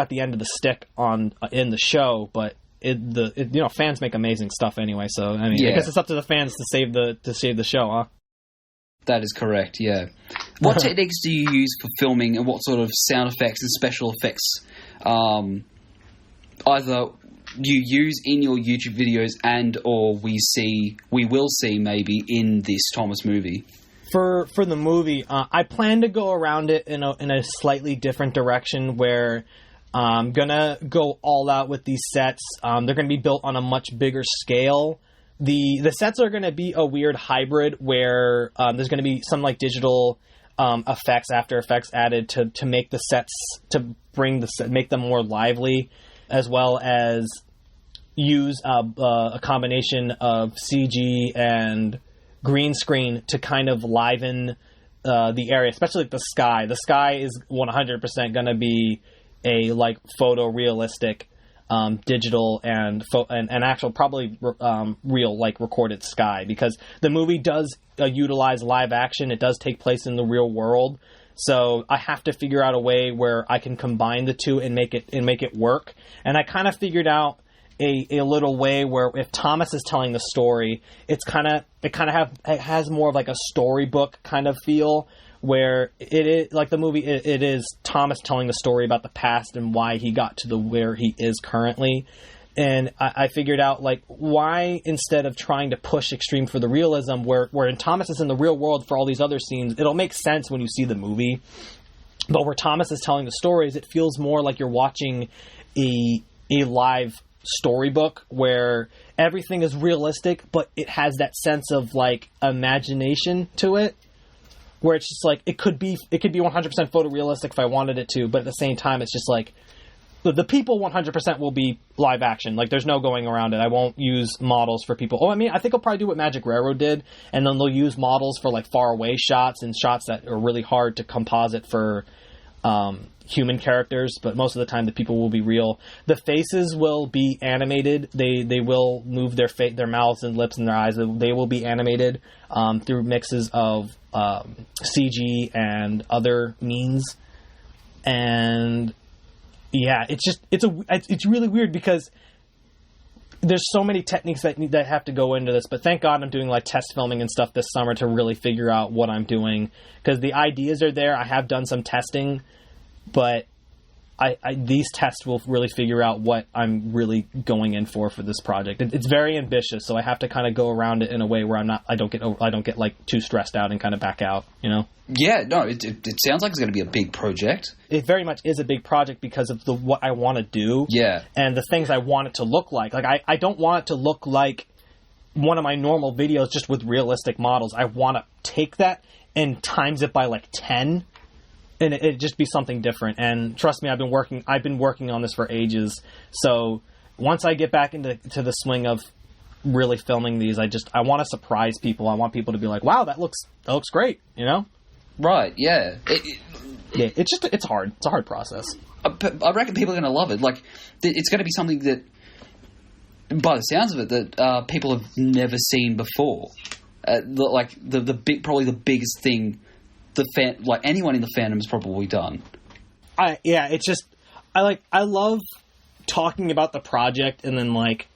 the end of the stick in the show, but fans make amazing stuff anyway. So I mean, I guess it's up to the fans to save the show, huh? That is correct, yeah. What techniques do you use for filming, and what sort of sound effects and special effects either you use in your YouTube videos and or we will see maybe in this Thomas movie? For the movie, I plan to go around it in a slightly different direction where I'm gonna go all out with these sets. They're gonna be built on a much bigger scale. The sets are going to be a weird hybrid where there's going to be some like digital effects, After Effects added to make the sets, to make them more lively, as well as use a combination of CG and green screen to kind of liven the area, especially like the sky. The sky is 100% going to be a like photorealistic digital and actual probably real like recorded sky, because the movie does utilize live action. It does take place in the real world, so I have to figure out a way where I can combine the two and make it work. And I kind of figured out a little way where if Thomas is telling the story, it has more of like a storybook kind of feel, where it is like the movie, it is Thomas telling the story about the past and why he got to where he is currently. And I figured out like why, instead of trying to push extreme for the realism, where Thomas is in the real world for all these other scenes, it'll make sense when you see the movie. But where Thomas is telling the stories, it feels more like you're watching a live storybook where everything is realistic, but it has that sense of like imagination to it, where it's just like it could be 100% photorealistic if I wanted it to, but at the same time, it's just like the people 100% will be live action. Like, there's no going around it. I won't use models for people. Oh, I mean, I think I'll probably do what Magic Railroad did, and then they'll use models for, like, far away shots and shots that are really hard to composite for human characters, but most of the time the people will be real. The faces will be animated. They will move their mouths and lips and their eyes. They will be animated through mixes of CG and other means. And yeah, it's really weird because there's so many techniques that have to go into this, but thank God I'm doing like test filming and stuff this summer to really figure out what I'm doing, because the ideas are there. I have done some testing, but these tests will really figure out what I'm really going in for this project. It's very ambitious, so I have to kind of go around it in a way where I don't get like too stressed out and kind of back out, you know? Yeah, no, it sounds like it's going to be a big project. It very much is a big project because of what I want to do. Yeah. And the things I want it to look like. Like, I don't want it to look like one of my normal videos just with realistic models. I want to take that and times it by like 10, and it just be something different. And trust me, I've been working on this for ages. So once I get back into the swing of really filming these, I want to surprise people. I want people to be like, wow, that looks great, you know? Right, yeah. It's hard. It's a hard process. I reckon people are going to love it. Like, it's going to be something that, by the sounds of it, that people have never seen before. Probably the biggest thing anyone in the fandom's probably done. I love talking about the project and then like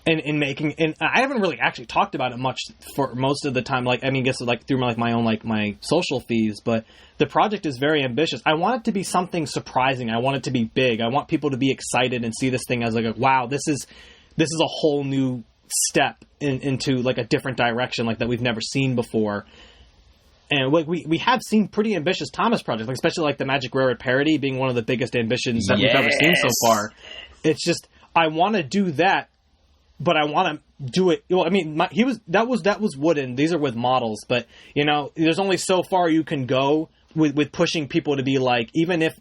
and making, and I haven't really actually talked about it much for most of the time. Like, I mean, I guess like through my own like my social feeds, but the project is very ambitious. I want it to be something surprising. I want it to be big. I want people to be excited and see this thing as like, wow, this is a whole new step into like a different direction like that we've never seen before. And we have seen pretty ambitious Thomas projects, like especially like the Magic Railroad parody being one of the biggest ambitions that we've ever seen so far. It's just, I want to do that, but I want to do it. Well, I mean, that was wooden. These are with models, but you know, there's only so far you can go with pushing people to be like, even if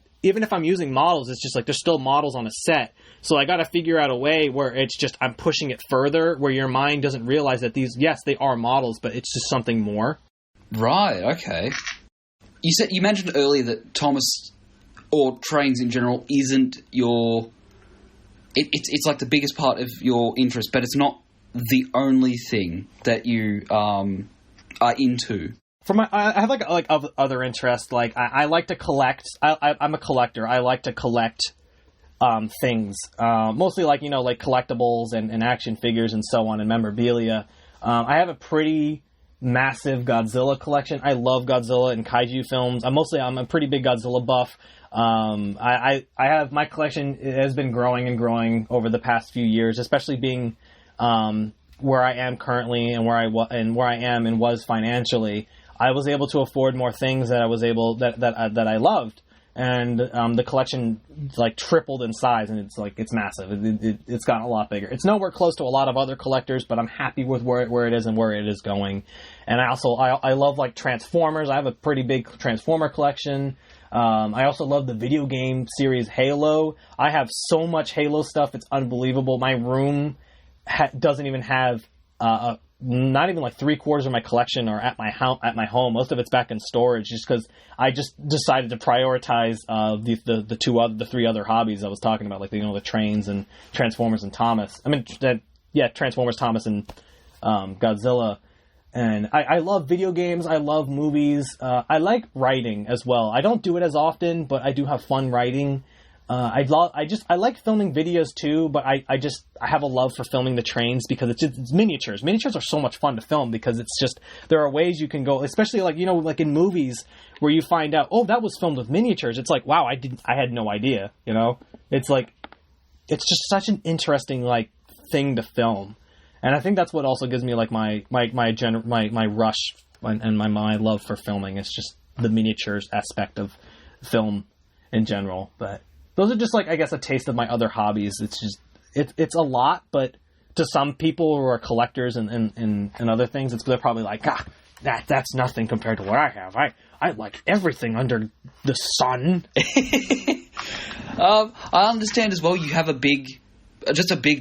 I'm using models, it's just like there's still models on a set. So I got to figure out a way where it's just I'm pushing it further, where your mind doesn't realize that these, yes, they are models, but it's just something more. Right, okay. You mentioned earlier that Thomas, or trains in general, isn't your... It's like the biggest part of your interest, but it's not the only thing that you are into. I have like other interests. Like I like to collect. I'm a collector. I like to collect things, mostly like, you know, like collectibles and action figures and so on, and memorabilia. I have a pretty massive Godzilla collection. I love Godzilla and kaiju films. I'm a pretty big Godzilla buff. I have, my collection has been growing and growing over the past few years, especially being where I am currently and where I am and was financially. I was able to afford more things that I loved, and the collection like tripled in size, and it's massive. It's gotten a lot bigger. It's nowhere close to a lot of other collectors, but I'm happy with where it is and where it is going. And I love like Transformers. I have a pretty big Transformer collection. I also love the video game series Halo. I have so much Halo stuff, it's unbelievable. My room doesn't even have not even like 3/4 of my collection are at my home. Most of it's back in storage, just because I just decided to prioritize the three other hobbies I was talking about, like, you know, the trains and Transformers and Thomas. I mean, Transformers, Thomas, and Godzilla. And I love video games. I love movies. I like writing as well. I don't do it as often, but I do have fun writing. I like filming videos too, but I have a love for filming the trains because it's miniatures. Miniatures are so much fun to film because it's just, there are ways you can go, especially like, you know, like in movies where you find out, oh, that was filmed with miniatures. It's like, wow, I had no idea, you know? It's like, it's just such an interesting like thing to film. And I think that's what also gives me like my rush and my love for filming. It's just the miniatures aspect of film in general. But those are just like, I guess, a taste of my other hobbies. It's just, it's a lot, but to some people who are collectors and other things, they're probably like, that's nothing compared to what I have. I like everything under the sun. I understand as well. You have a big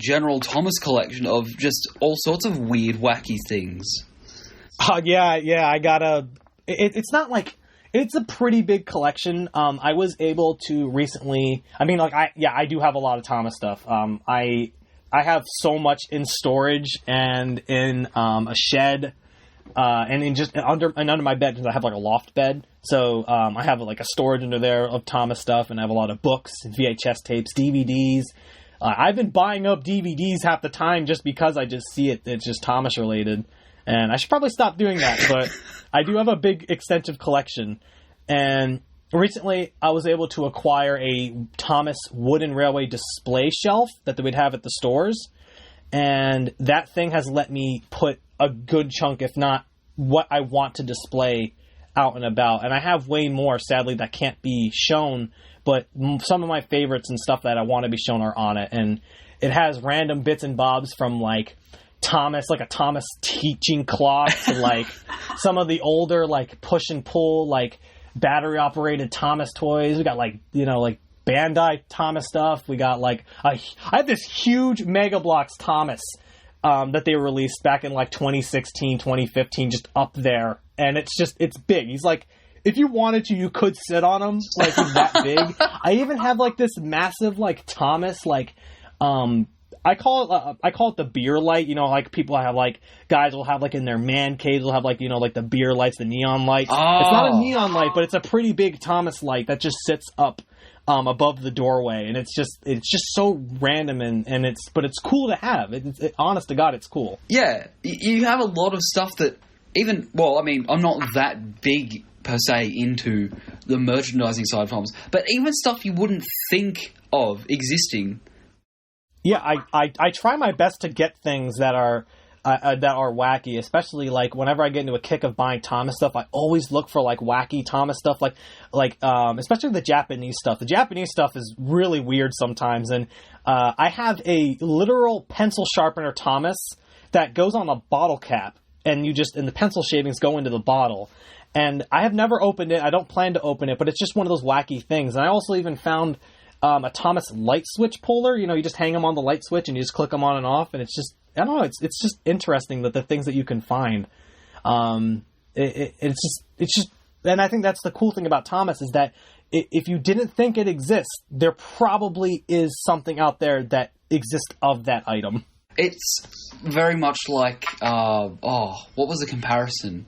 general Thomas collection of just all sorts of weird, wacky things. Yeah. I got it's not like, it's a pretty big collection. I was able to recently, I do have a lot of Thomas stuff. I have so much in storage and in a shed, and in just under my bed, because I have like a loft bed. So I have like a storage under there of Thomas stuff, and I have a lot of books and VHS tapes, DVDs. I've been buying up DVDs half the time just because I just see it's just Thomas related. And I should probably stop doing that, but I do have a big extensive collection. And recently I was able to acquire a Thomas wooden railway display shelf that they would have at the stores. And that thing has let me put a good chunk, if not what I want to display, out and about. And I have way more, sadly, that can't be shown, but some of my favorites and stuff that I want to be shown are on it. And it has random bits and bobs from like Thomas, like a Thomas teaching clock, to like some of the older like push and pull like battery operated Thomas toys. We got like Bandai Thomas stuff. We got like I have this huge Mega Bloks Thomas that they released back in like 2016, 2015, just up there, and it's big. He's like, if you wanted to, you could sit on him. Like, he's that big. I even have like this massive like Thomas like I call it the beer light. You know, like people have like guys will have like in their man caves will have like, you know, like the beer lights, the neon lights. Oh. It's not a neon light, but it's a pretty big Thomas light that just sits up above the doorway, and it's just so random and it's cool to have. Honest to God, it's cool. Yeah, you have a lot of stuff that I'm not that big per se into the merchandising side of Thomas, but even stuff you wouldn't think of existing. Yeah, I try my best to get things that are wacky, especially like whenever I get into a kick of buying Thomas stuff. I always look for like wacky Thomas stuff, like especially the Japanese stuff. The Japanese stuff is really weird sometimes, and I have a literal pencil sharpener Thomas that goes on a bottle cap, and the pencil shavings go into the bottle. And I have never opened it. I don't plan to open it, but it's just one of those wacky things. And I also even found a Thomas light switch puller. You know, you just hang them on the light switch and you just click them on and off, and it's just, I don't know, it's just interesting that the things that you can find. It's just, and I think that's the cool thing about Thomas is that if you didn't think it exists, there probably is something out there that exists of that item. It's very much like, what was the comparison?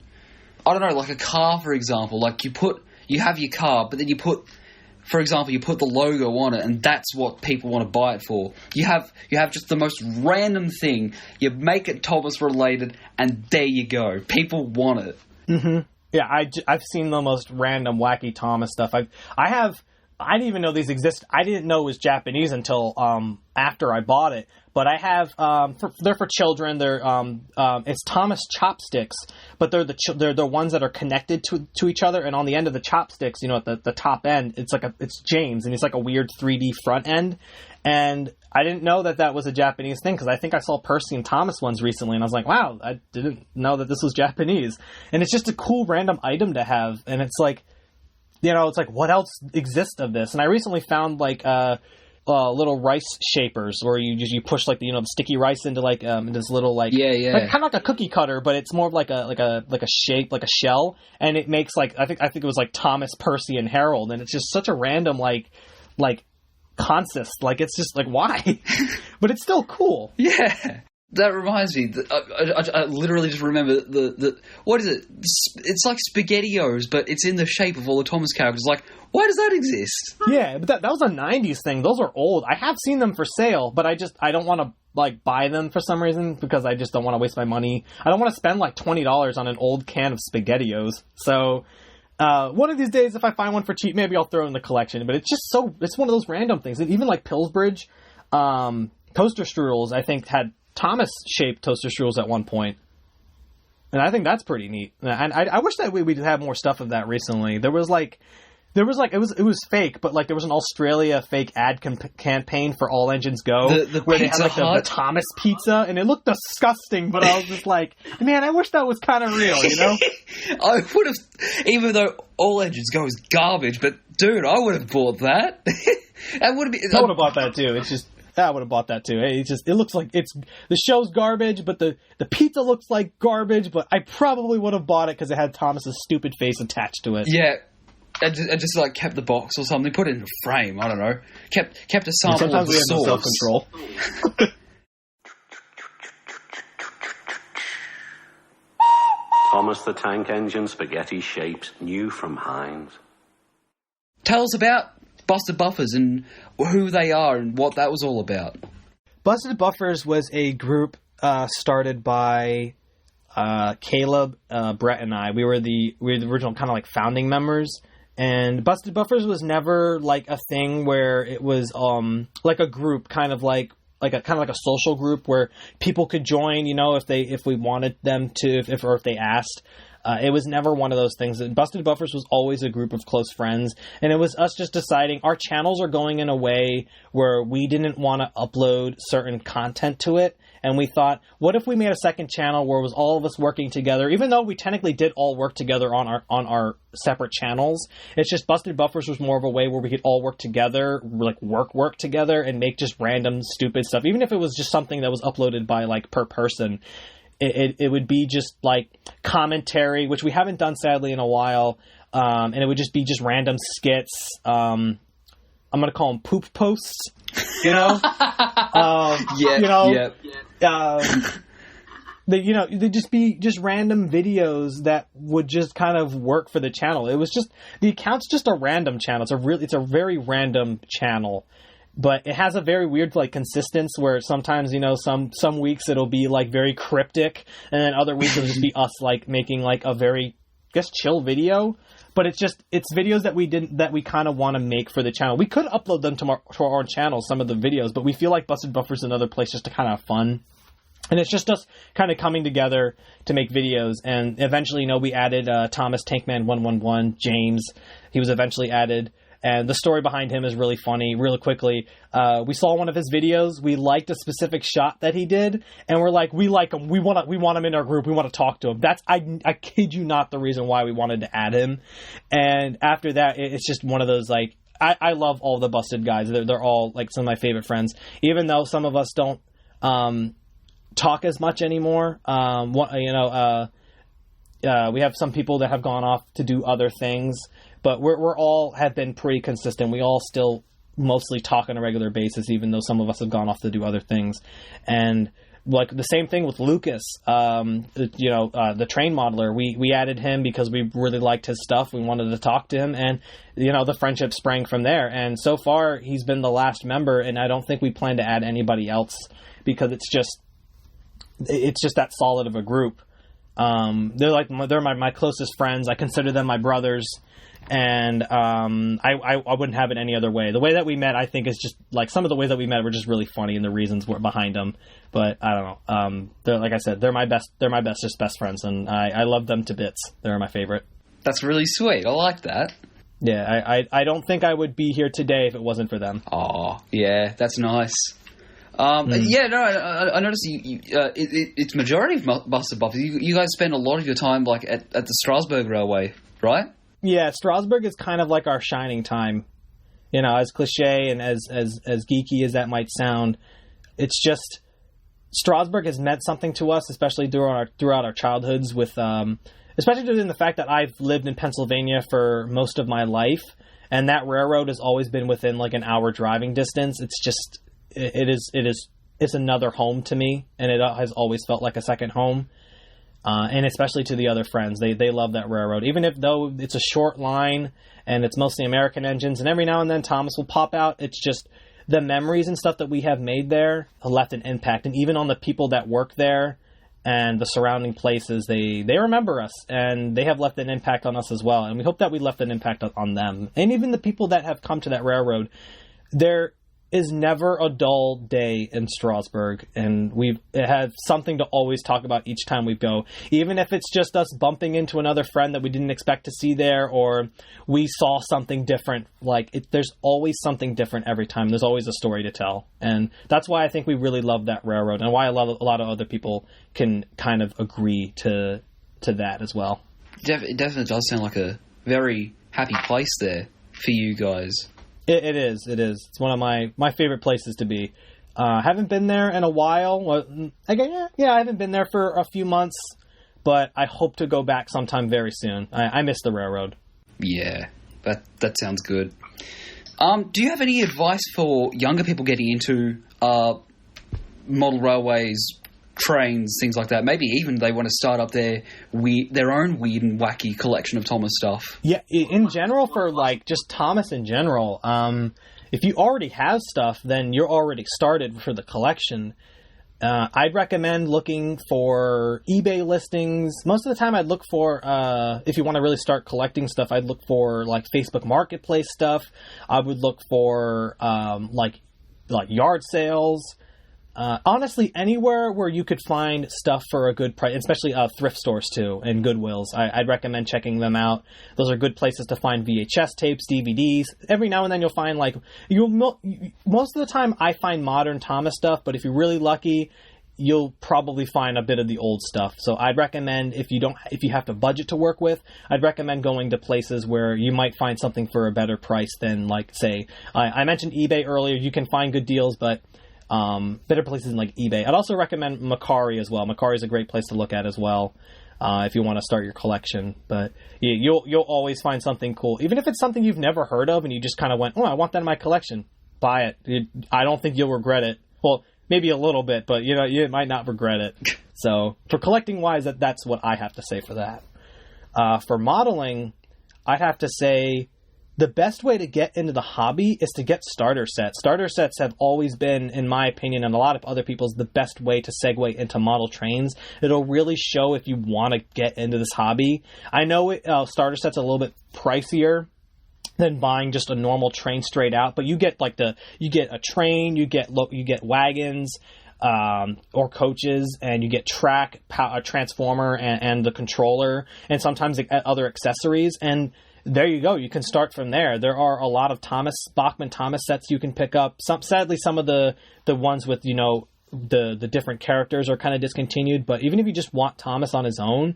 I don't know, like a car, for example. Like you have your car, but then you put the logo on it, and that's what people want to buy it for. You have just the most random thing. You make it Thomas related, and there you go. People want it. Mm-hmm. Yeah, I've seen the most random, wacky Thomas stuff. I didn't even know these exist. I didn't know it was Japanese until after I bought it. But I have they're for children. They're it's Thomas chopsticks, but they're the ones that are connected to each other. And on the end of the chopsticks, you know, at the top end, it's James, and it's like a weird 3D front end. And I didn't know that was a Japanese thing, because I think I saw Percy and Thomas ones recently, and I was like, wow, I didn't know that this was Japanese. And it's just a cool random item to have, and it's like, you know, it's like, what else exists of this? And I recently found like little rice shapers where you push like the sticky rice into like this little like like, kind of like a cookie cutter, but it's more of like a shape, like a shell, and it makes like I think it was like Thomas, Percy, and Harold, and it's just such a random like consist, like it's just like, why? But it's still cool. Yeah. That reminds me, I literally just remember the what is it? It's like SpaghettiOs, but it's in the shape of all the Thomas characters. Like, why does that exist? Yeah, but that was a 90s thing. Those are old. I have seen them for sale, but I don't want to like buy them for some reason, because I just don't want to waste my money. I don't want to spend like $20 on an old can of SpaghettiOs. So one of these days, if I find one for cheap, maybe I'll throw it in the collection. But it's just it's one of those random things. And even like Pillsbridge toaster strudels, I think had Thomas-shaped toaster strudels at one point. And I think that's pretty neat. And I wish that we'd have more stuff of that recently. There was like, There was like it was fake, but like there was an Australia fake ad campaign for All Engines Go where they had like the Thomas pizza, and it looked disgusting. But I was just like, man, I wish that was kind of real, you know? I would have, even though All Engines Go is garbage, but dude, I would have bought that. I would have bought that too. It's just. I would have bought that too. It looks like the show's garbage, but the pizza looks like garbage. But I probably would have bought it because it had Thomas's stupid face attached to it. Yeah, I just like kept the box or something, put it in a frame. I don't know. Kept a sample of the sauce. Self-control. Thomas the Tank Engine spaghetti shapes new from Heinz. Tell us about Busted Buffers and who they are and what that was all about. Busted Buffers was a group started by Caleb, Brett, and I. We were the original kind of like founding members. And Busted Buffers was never like a thing where it was like a group, kind of like a social group where people could join, you know, if we wanted them to, if they asked. It was never one of those things. Busted Buffers was always a group of close friends, and it was us just deciding our channels are going in a way where we didn't want to upload certain content to it, and we thought, what if we made a second channel where it was all of us working together, even though we technically did all work together on our separate channels. It's just Busted Buffers was more of a way where we could all work together, like work together, and make just random stupid stuff, even if it was just something that was uploaded by like per person. It would be just like commentary, which we haven't done sadly in a while, and it would just be just random skits. I'm gonna call them poop posts, you know. They'd just be just random videos that would just kind of work for the channel. It was just the account's just a random channel. It's a very random channel. But it has a very weird like consistency where sometimes, you know, some weeks it'll be like very cryptic, and then other weeks it'll just be us like making like a very, I guess, chill video. But it's videos that we kind of want to make for the channel. We could upload them to our own channel, some of the videos, but we feel like Busted Buffers is another place just to kind of have fun. And it's just us kind of coming together to make videos. And eventually, you know, we added Thomas Tankman 111, James. He was eventually added. And the story behind him is really funny. Really quickly, we saw one of his videos. We liked a specific shot that he did, and we're like, we like him. We want him in our group. We want to talk to him. That's I kid you not, the reason why we wanted to add him. And after that, it's just one of those like I love all the Busted guys. They're all like some of my favorite friends, even though some of us don't talk as much anymore. We have some people that have gone off to do other things. But we're all have been pretty consistent. We all still mostly talk on a regular basis, even though some of us have gone off to do other things. And like the same thing with Lucas, the train modeler. We added him because we really liked his stuff. We wanted to talk to him, and you know the friendship sprang from there. And so far, he's been the last member, and I don't think we plan to add anybody else because it's just that solid of a group. They're my closest friends. I consider them my brothers. And I wouldn't have it any other way. The way that we met, I think, is just like some of the ways that we met were just really funny, and the reasons were behind them. But I don't know. They're, like I said, they're my best friends, and I love them to bits. They're my favorite. That's really sweet. I like that. Yeah, I don't think I would be here today if it wasn't for them. Oh, yeah, that's nice. Yeah, no, I noticed it's majority of Busted Buffers. You guys spend a lot of your time like at the Strasbourg Railway, right? Yeah, Strasbourg is kind of like our shining time. You know, as cliche and as geeky as that might sound, it's just Strasbourg has meant something to us, especially throughout our childhoods. With especially due to the fact that I've lived in Pennsylvania for most of my life, and that railroad has always been within like an hour driving distance. It's just it's another home to me, and it has always felt like a second home. And especially to the other friends, they love that railroad. Even though it's a short line and it's mostly American engines, and every now and then Thomas will pop out. It's just the memories and stuff that we have made there have left an impact, and even on the people that work there and the surrounding places, they remember us, and they have left an impact on us as well. And we hope that we left an impact on them, and even the people that have come to that railroad. is never a dull day in Strasbourg, and we have something to always talk about each time we go. Even if it's just us bumping into another friend that we didn't expect to see there, or we saw something different. There's always something different every time. There's always a story to tell, and that's why I think we really love that railroad, and why a lot of other people can kind of agree to that as well. It definitely does sound like a very happy place there for you guys. It is. It's one of my favorite places to be. Haven't been there in a while. Well, I haven't been there for a few months, but I hope to go back sometime very soon. I miss the railroad. Yeah, that sounds good. Do you have any advice for younger people getting into model railways, trains, things like that? Maybe even they want to start up their own weird and wacky collection of Thomas stuff. Yeah, in general, for just Thomas in general, if you already have stuff, then you're already started for the collection. I'd recommend looking for eBay listings. Most of the time I'd look for, if you want to really start collecting stuff, I'd look for Facebook Marketplace stuff. I would look for yard sales. Honestly, anywhere where you could find stuff for a good price, especially thrift stores too, and Goodwills. I'd recommend checking them out. Those are good places to find VHS tapes, DVDs. Every now and then you'll find most of the time I find modern Thomas stuff, but if you're really lucky, you'll probably find a bit of the old stuff. So I'd recommend, if you have to budget to work with, I'd recommend going to places where you might find something for a better price than say, I mentioned eBay earlier. You can find good deals, but better places than eBay. I'd also recommend Mercari as well. Mercari is a great place to look at as well, if you want to start your collection. But you'll always find something cool, even if it's something you've never heard of and you just kind of went, "Oh, I want that in my collection." Buy it. I don't think you'll regret it. Well, maybe a little bit, but you might not regret it. So for collecting wise, that's what I have to say for that. For modeling, I'd have to say, the best way to get into the hobby is to get starter sets. Starter sets have always been, in my opinion, and a lot of other people's, the best way to segue into model trains. It'll really show if you want to get into this hobby. I know starter sets are a little bit pricier than buying just a normal train straight out, but you get you get a train, you get wagons, or coaches, and you get track, a transformer, and the controller, and sometimes other accessories, and there you go. You can start from there. There are a lot of Bachmann Thomas sets you can pick up. Sadly, some of the ones with, the different characters are kind of discontinued, but even if you just want Thomas on his own,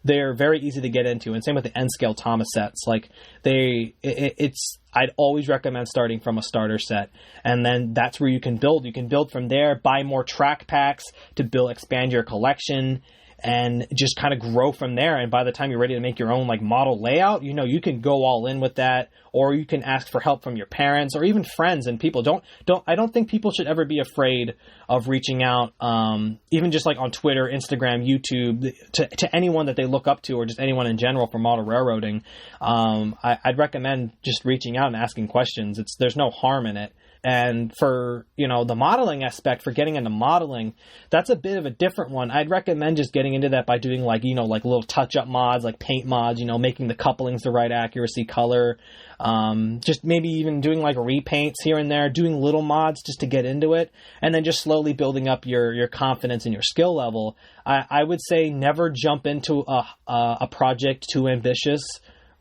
they're very easy to get into. And same with the N-scale Thomas sets. I'd always recommend starting from a starter set, and then that's where you can build. You can build from there, buy more track packs to expand your collection, and just kind of grow from there. And by the time you're ready to make your own model layout, you can go all in with that, or you can ask for help from your parents or even friends and people. I don't think people should ever be afraid of reaching out, even just on Twitter, Instagram, YouTube, to anyone that they look up to, or just anyone in general for model railroading. I'd recommend just reaching out and asking questions. There's no harm in it. And for, the modeling aspect, for getting into modeling, that's a bit of a different one. I'd recommend just getting into that by doing little touch-up mods, paint mods, making the couplings the right accuracy, color, just maybe even doing repaints here and there, doing little mods just to get into it, and then just slowly building up your confidence and your skill level. I would say never jump into a project too ambitious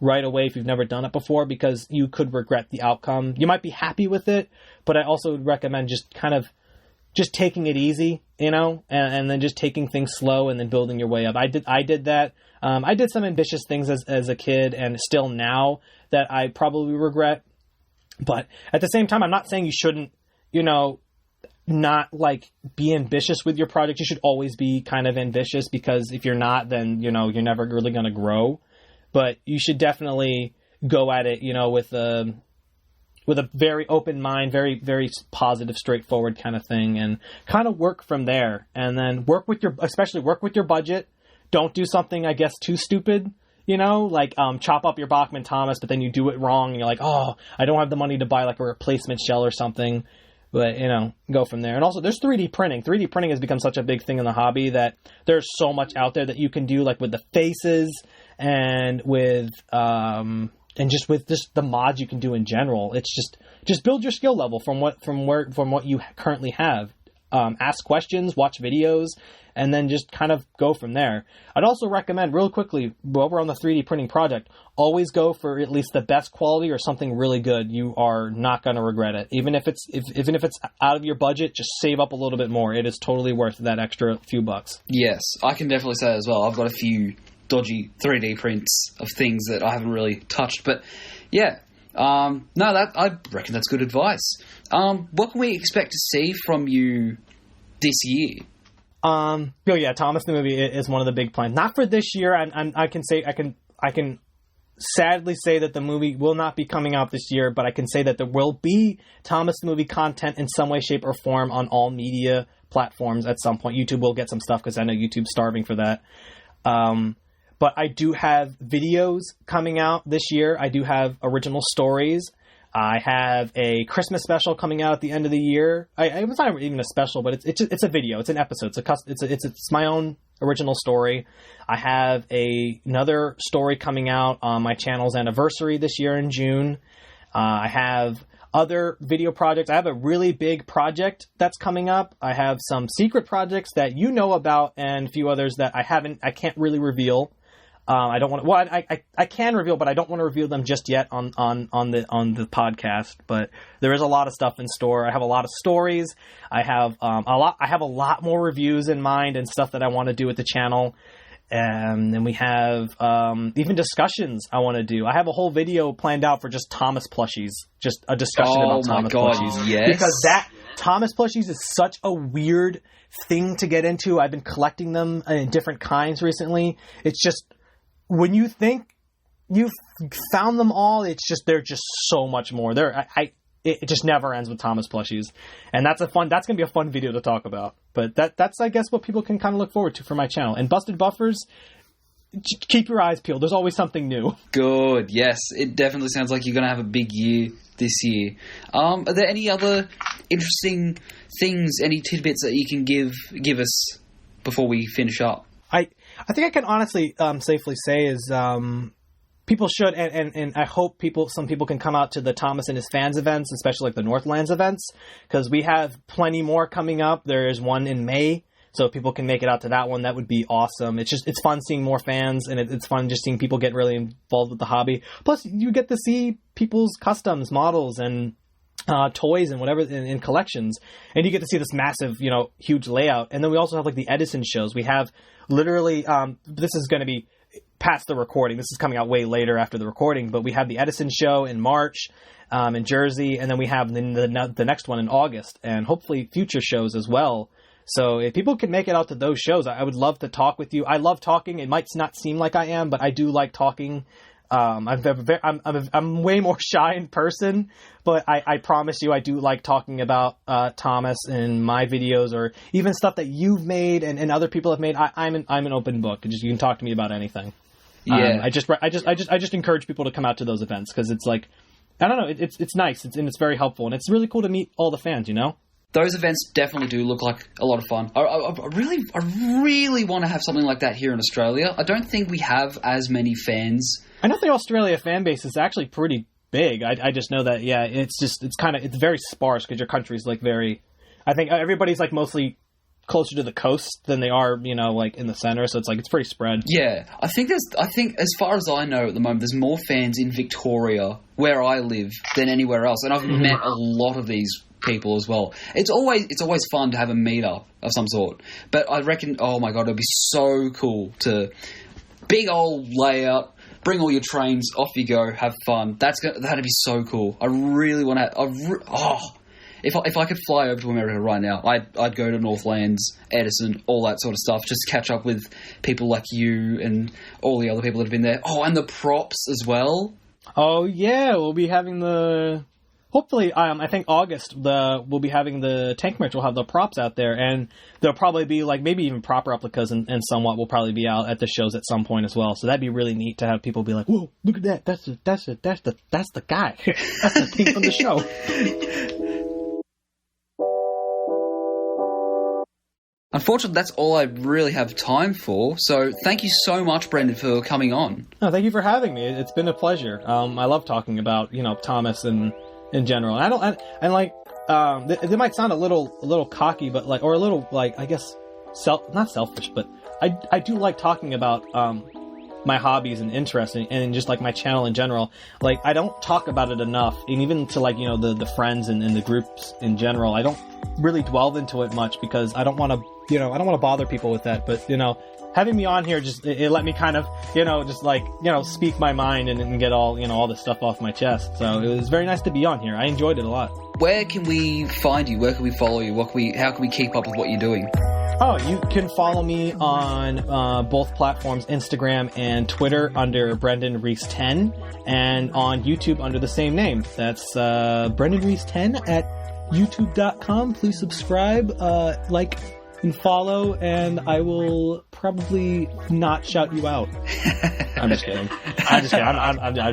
right away if you've never done it before, because you could regret the outcome. You might be happy with it, but I also would recommend just taking it easy, and then just taking things slow and then building your way up. I did that. I did some ambitious things as a kid, and still now, that I probably regret. But at the same time, I'm not saying you shouldn't, not be ambitious with your project. You should always be kind of ambitious, because if you're not, then, you're never really going to grow. But you should definitely go at it, with a very open mind, very, very positive, straightforward kind of thing, and kind of work from there. And then work with your budget. Don't do something, I guess, too stupid, chop up your Bachmann Thomas, but then you do it wrong, and you're like, oh, I don't have the money to buy a replacement shell or something. But, go from there. And also, there's 3D printing. 3D printing has become such a big thing in the hobby that there's so much out there that you can do, with the faces, and with just with just the mods you can do in general, it's just build your skill level from what you currently have. Ask questions, watch videos, and then just kind of go from there. I'd also recommend, real quickly, while we're on the 3D printing project, always go for at least the best quality or something really good. You are not going to regret it. Even if it's out of your budget, just save up a little bit more. It is totally worth that extra few bucks. Yes, I can definitely say as well. I've got a few dodgy 3D prints of things that I haven't really touched, but yeah. I reckon that's good advice. What can we expect to see from you this year? Thomas the movie is one of the big plans. Not for this year. I can sadly say that the movie will not be coming out this year, but I can say that there will be Thomas the movie content in some way, shape, or form on all media platforms at some point. YouTube will get some stuff because I know YouTube's starving for that. But I do have videos coming out this year. I do have original stories. I have a Christmas special coming out at the end of the year. It's not even a special, but it's a video. It's an episode. It's my own original story. I have another story coming out on my channel's anniversary this year in June. I have other video projects. I have a really big project that's coming up. I have some secret projects that you know about and a few others that I can't really reveal. I don't want to. Well, I can reveal, but I don't want to reveal them just yet on the podcast. But there is a lot of stuff in store. I have a lot of stories. I have a lot more reviews in mind and stuff that I want to do with the channel. And then we have even discussions I want to do. I have a whole video planned out for just Thomas plushies, just a discussion about Thomas plushies. Yes. Because that Thomas plushies is such a weird thing to get into. I've been collecting them in different kinds recently. It's just, when you think you've found them all, they're just so much more. It just never ends with Thomas plushies, and that's gonna be a fun video to talk about. But that's I guess what people can kind of look forward to for my channel. And Busted Buffers, keep your eyes peeled. There's always something new. Good, yes, it definitely sounds like you're gonna have a big year this year. Are there any other interesting things, any tidbits that you can give us before we finish up? I think I can honestly safely say is people should, and I hope some people can come out to the Thomas and his fans events, especially like the Northlands events, because we have plenty more coming up. There is one in May, so if people can make it out to that one, that would be awesome. It's fun seeing more fans, and it's fun just seeing people get really involved with the hobby. Plus, you get to see people's customs, models, and toys and whatever in collections, and you get to see this massive, huge layout. And then we also have like the Edison shows. We have literally this is going to be past the recording. This is coming out way later after the recording, but we have the Edison show in March in Jersey, and then we have the next one in August, and hopefully future shows as well. So if people can make it out to those shows, I would love to talk with you. I love talking. It might not seem like I am, but I do like talking. I'm way more shy in person, but I promise you I do like talking about Thomas in my videos, or even stuff that you've made and other people have made. I'm an open book. You can talk to me about anything. Yeah. I just encourage people to come out to those events, because it's like, I don't know, it's nice, and it's very helpful, and it's really cool to meet all the fans. Those events definitely do look like a lot of fun. I really want to have something like that here in Australia. I don't think we have as many fans. I know the Australia fan base is actually pretty big. I just know that, yeah, it's very sparse, because your country's like very, I think everybody's like mostly closer to the coast than they are, like in the center. So it's pretty spread. Yeah, I think as far as I know at the moment, there's more fans in Victoria, where I live, than anywhere else. And I've met a lot of these people as well. It's always fun to have a meetup of some sort. But I reckon, oh my god, it'd be so cool to big old layout, bring all your trains, off you go, have fun. That'd be so cool. I really want to. If I could fly over to America right now, I'd go to Northlands, Edison, all that sort of stuff, just to catch up with people like you and all the other people that have been there. Oh, and the props as well. Oh yeah, we'll be having hopefully, I think August, we'll be having the Tank Merch will have the props out there, and there'll probably be like maybe even proper replicas and somewhat will probably be out at the shows at some point as well. So that'd be really neat to have people be like, "Whoa, look at that! That's the guy. That's the thing from the show." Unfortunately, that's all I really have time for. So thank you so much, Brendan, for coming on. No, thank you for having me. It's been a pleasure. I love talking about, Thomas and in general. It might sound a little cocky, but or a little I guess not selfish, but I do like talking about my hobbies and interests and just my channel in general. I don't talk about it enough, and even to the friends and the groups in general, I don't really delve into it much because I don't want to bother people with that. But having me on here it let me kind of speak my mind and get all this stuff off my chest. So it was very nice to be on here. I enjoyed it a lot. Where can we find you? Where can we follow you? How can we keep up with what you're doing? Oh, you can follow me on both platforms, Instagram and Twitter, under Brendan Reese 10, and on YouTube under the same name. That's Brendan Reese 10 at youtube.com. Please subscribe, and follow, and I will probably not shout you out. I'm just kidding. I'm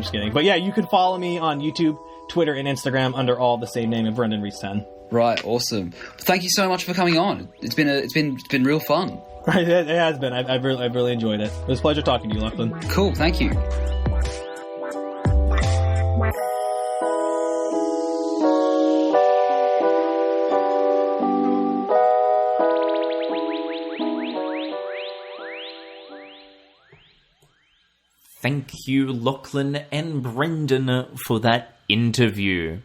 just kidding. But yeah, you can follow me on YouTube, Twitter, and Instagram under all the same name of Brendan Reese 10. Right, awesome. Thank you so much for coming on. It's been real fun. Right, it has been. I've really enjoyed it. It was a pleasure talking to you, Lachlan. Cool, thank you. Thank you, Lachlan and Brendan, for that interview.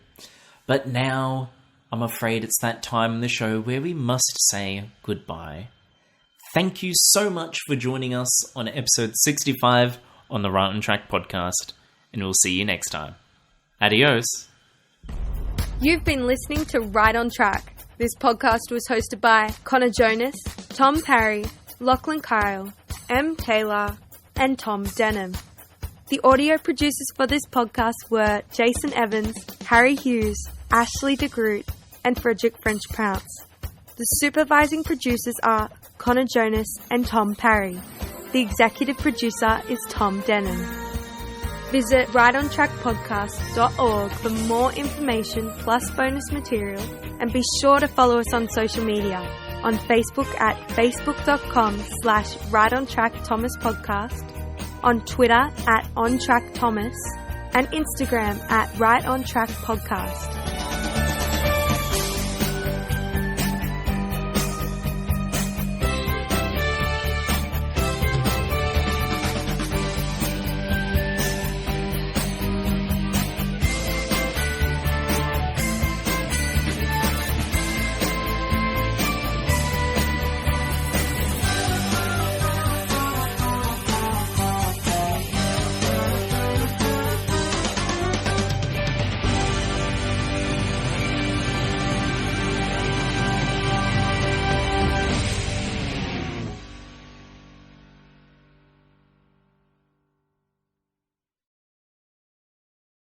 But now, I'm afraid it's that time in the show where we must say goodbye. Thank you so much for joining us on episode 65 on the Right on Track podcast, and we'll see you next time. Adios. You've been listening to Right on Track. This podcast was hosted by Connor Jonas, Tom Parry, Lachlan Kyle, M. Taylor, and Tom Denham. The audio producers for this podcast were Jason Evans, Harry Hughes, Ashley DeGroot, and Frederick French Pounce. The supervising producers are Connor Jonas and Tom Parry. The executive producer is Tom Denham. Visit rightontrackpodcast.org for more information plus bonus material, and be sure to follow us on social media. On Facebook at facebook.com/rightontrackthomaspodcast, on Twitter at OnTrackThomas, and Instagram at RightOnTrackPodcast.